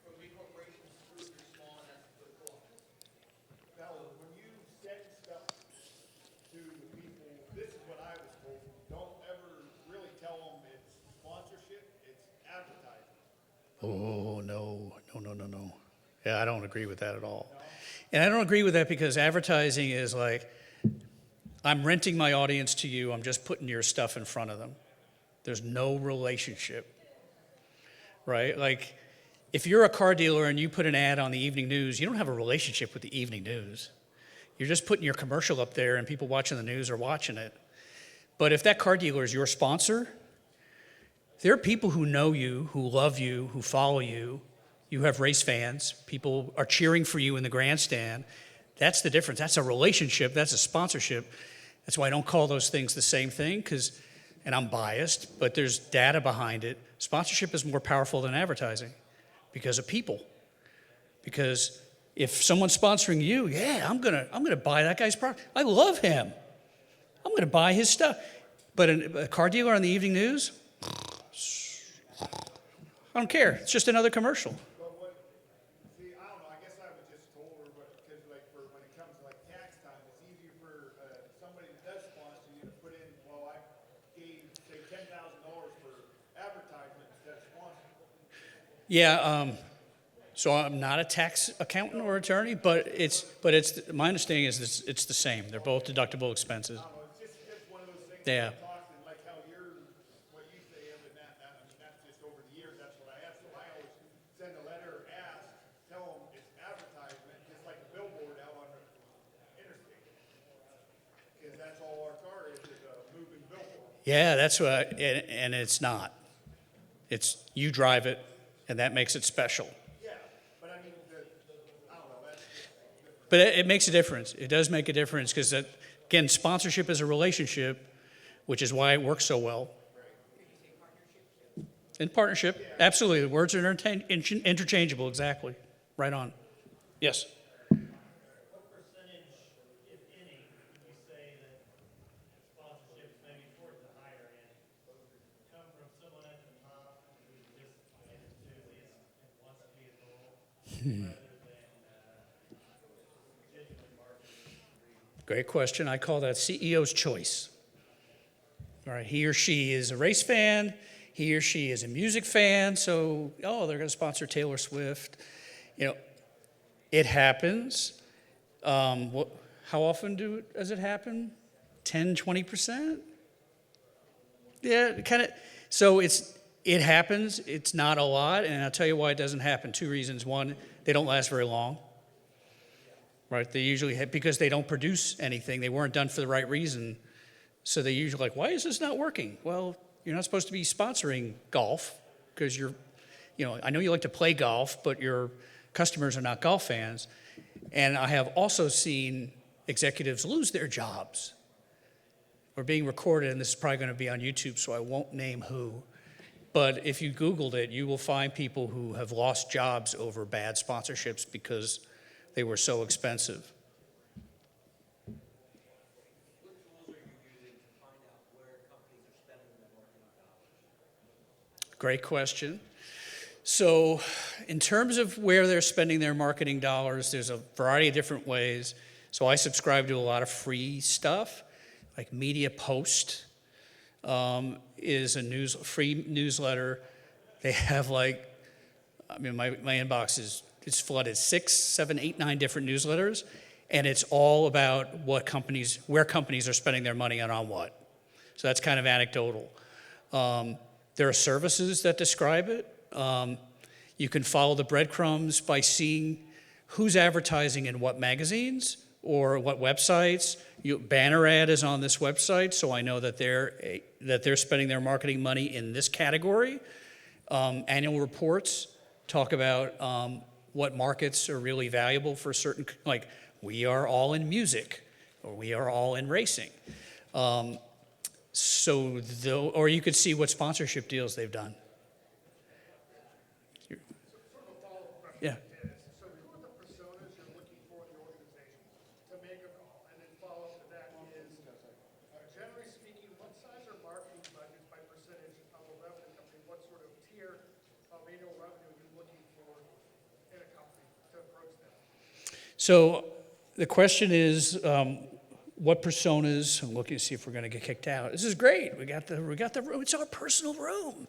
from big corporations through your small and that's the co-op. Now, when you send stuff to the people, this is what I was told, don't ever really tell them it's sponsorship, it's advertising. Oh, no. Yeah, I don't agree with that at all. And I don't agree with that because advertising is like, I'm renting my audience to you, I'm just putting your stuff in front of them. There's no relationship, right? Like, if you're a car dealer and you put an ad on the evening news, you don't have a relationship with the evening news. You're just putting your commercial up there and people watching the news are watching it. But if that car dealer is your sponsor, there are people who know you, who love you, who follow you. You have race fans. People are cheering for you in the grandstand. That's the difference. That's a relationship. That's a sponsorship. That's why I don't call those things the same thing, and I'm biased, but there's data behind it. Sponsorship is more powerful than advertising because of people. Because if someone's sponsoring you, yeah, I'm gonna buy that guy's product. I love him. I'm gonna buy his stuff. But a car dealer on the evening news, I don't care. It's just another commercial. But what, see, I don't know, I guess I was just told her, but, because like for, when it comes to like tax time, it's easier for, somebody that does sponsor you to put in, well, I gave, say, $10,000 for advertisement instead of sponsoring. Yeah, so I'm not a tax accountant or attorney, but my understanding is it's the same. They're both deductible expenses. It's just one of those things. Yeah. that talks and like how you're, what you say of it, I mean, that's just over the years, that's what I have. So I always because that's all our car is a moving billboard. Yeah, that's what, and it's not. It's, you drive it, and that makes it special. Yeah, but I mean, I don't know, that's, But it makes a difference. It does make a difference because, again, sponsorship is a relationship, which is why it works so well. In partnership, absolutely. The words are interchangeable, exactly. Right on. Yes? what percentage, if any, would you say that sponsorships, maybe towards the higher end, come from someone at the top who's just an enthusiast and wants to be involved, rather than genuine marketing? Great question. I call that CEO's choice. All right, he or she is a race fan. He or she is a music fan. So, oh, they're going to sponsor Taylor Swift. You know, it happens. How often does it happen? 10, 20%? Yeah, kind of. So it happens. It's not a lot. And I'll tell you why it doesn't happen. Two reasons. One, they don't last very long. Right? They usually, because they don't produce anything. They weren't done for the right reason. So they usually like, why is this not working? Well, you're not supposed to be sponsoring golf because I know you like to play golf, but your customers are not golf fans. And I have also seen executives lose their jobs. We're being recorded, and this is probably going to be on YouTube, so I won't name who. But if you Googled it, you will find people who have lost jobs over bad sponsorships because they were so expensive. Great question. So, in terms of where they're spending their marketing dollars, there's a variety of different ways. So, I subscribe to a lot of free stuff, like Media Post is a free newsletter. They have my inbox is flooded 6, 7, 8, 9 different newsletters, and it's all about where companies are spending their money on what. So that's kind of anecdotal. There are services that describe it. You can follow the breadcrumbs by seeing who's advertising in what magazines or what websites. Banner ad is on this website, so I know that they're spending their marketing money in this category. Annual reports talk about what markets are really valuable for certain, like we are all in music or we are all in racing. Or you could see what sponsorship deals they've done. Sort of a follow-up question. Yeah. So who are the personas you're looking for in the organization to make a call? And then follow-up to that is, generally speaking, what size are marketing budgets by percentage of a revenue company? What sort of tier of annual revenue are you looking for in a company to approach them? So the question is, what personas? I'm looking to see if we're going to get kicked out. This is great. We got the room. It's our personal room.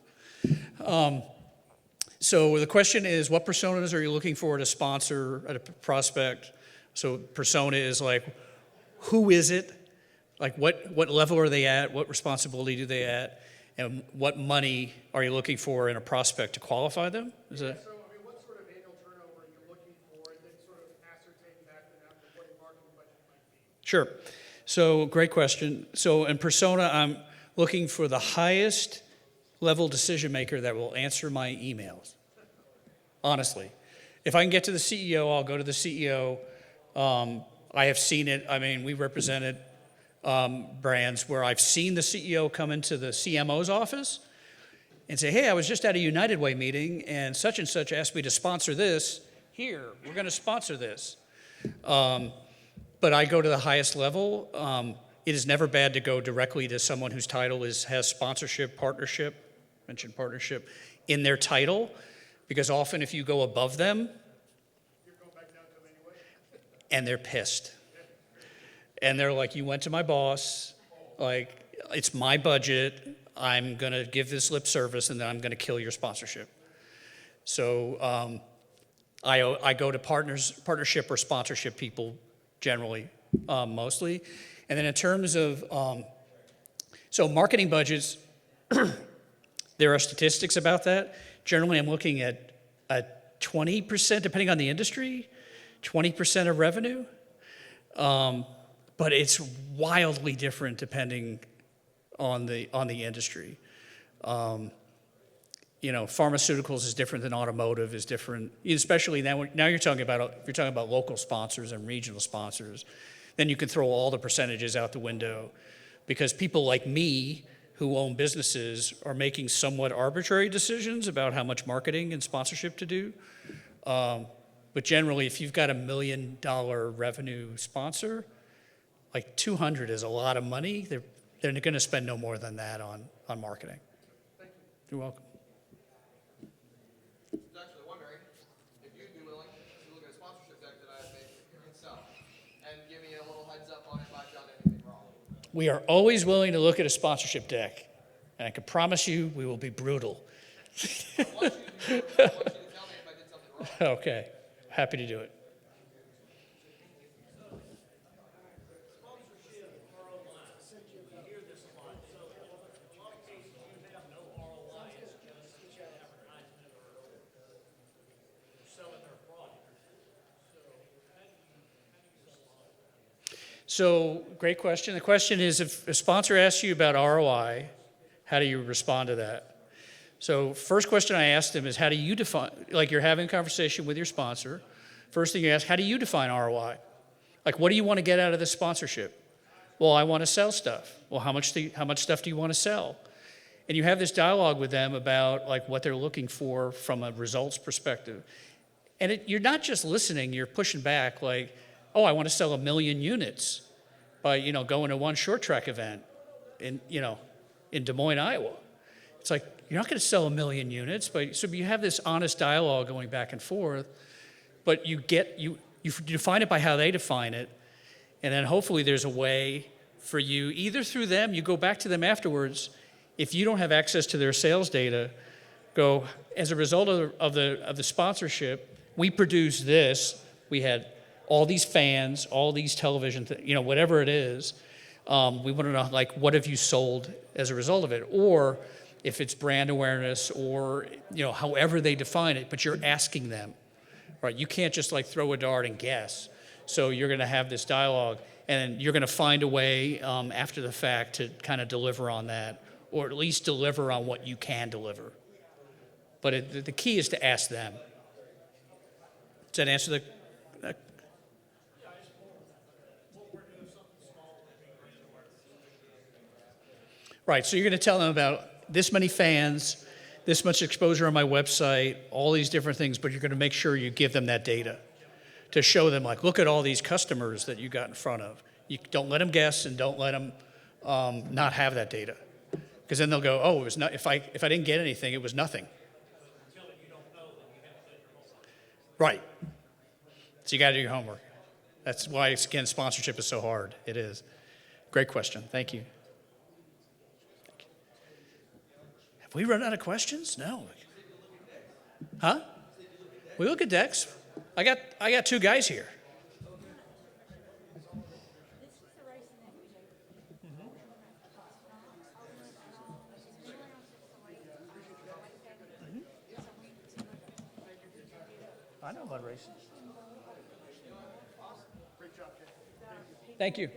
So the question is, what personas are you looking for to sponsor at a prospect? So persona is like, who is it? Like what level are they at? What responsibility do they at? And what money are you looking for in a prospect to qualify them? Is that? So, I mean, what sort of annual turnover are you looking for, and then sort of ascertain back to them what your marketing budget might be? Sure. So great question. So in persona, I'm looking for the highest level decision maker that will answer my emails. Honestly. If I can get to the CEO, I'll go to the CEO. I have seen it. I mean, we represented brands where I've seen the CEO come into the CMO's office and say, hey, I was just at a United Way meeting and such asked me to sponsor this. Here, we're going to sponsor this. But I go to the highest level. It is never bad to go directly to someone whose title has sponsorship, partnership, mentioned partnership, in their title, because often if you go above them, You're going back down to them anyway? and they're pissed. And they're like, you went to my boss, like, it's my budget, I'm going to give this lip service, and then I'm going to kill your sponsorship. So I go to partnership or sponsorship people generally, mostly. And then in terms of, so marketing budgets, there are statistics about that. Generally, I'm looking at 20%, depending on the industry, 20% of revenue. but it's wildly different depending on the industry. You know, pharmaceuticals is different than automotive, is different, especially now you're talking about local sponsors and regional sponsors. Then you can throw all the percentages out the window because people like me who own businesses are making somewhat arbitrary decisions about how much marketing and sponsorship to do. But generally, if you've got $1 million revenue sponsor, like 200 is a lot of money. They're going to spend no more than that on marketing. You're welcome. I was actually wondering if you'd be willing to look at a sponsorship deck that I have made myself and give me a little heads up on if I've done anything wrong. We are always willing to look at a sponsorship deck, and I can promise you we will be brutal. I want you to tell me if I did something wrong. Okay, happy to do it. Sponsorship ROI, you hear this a lot. So in a lot of cases, you have no ROI, it's just advertisement or selling their product. So how do you respond to that? So, great question. The question is, if a sponsor asks you about ROI, how do you respond to that? So, first question I asked them is, how do you define, like you're having a conversation with your sponsor, first thing you ask, how do you define ROI? Like, what do you want to get out of this sponsorship? Well, I want to sell stuff. Well, how much stuff do you want to sell? And you have this dialogue with them about like what they're looking for from a results perspective. And you're not just listening, you're pushing back like, oh, I want to sell 1 million units by, going to one short track event in Des Moines, Iowa. It's like, you're not going to sell 1 million units, so you have this honest dialogue going back and forth, but you define it by how they define it, and then hopefully there's a way for you, either through them, you go back to them afterwards, if you don't have access to their sales data, go, as a result of the sponsorship, we produced this, we had all these fans, all these television, whatever it is, we want to know, like, what have you sold as a result of it? Or if it's brand awareness or, however they define it, but you're asking them, right? You can't just like throw a dart and guess. So you're going to have this dialogue and you're going to find a way after the fact to kind of deliver on that, or at least deliver on what you can deliver. But the key is to ask them. Does that answer the... Right, so you're going to tell them about this many fans, this much exposure on my website, all these different things, but you're going to make sure you give them that data to show them, like, look at all these customers that you got in front of. You don't let them guess and don't let them not have that data, because then they'll go, oh, it was not, if I didn't get anything, it was nothing. Right. So you got to do your homework. That's why, again, sponsorship is so hard. It is. Great question. Thank you. We run out of questions? No. Huh? We look at decks. I got 2 guys here. I know about racing. Thank you.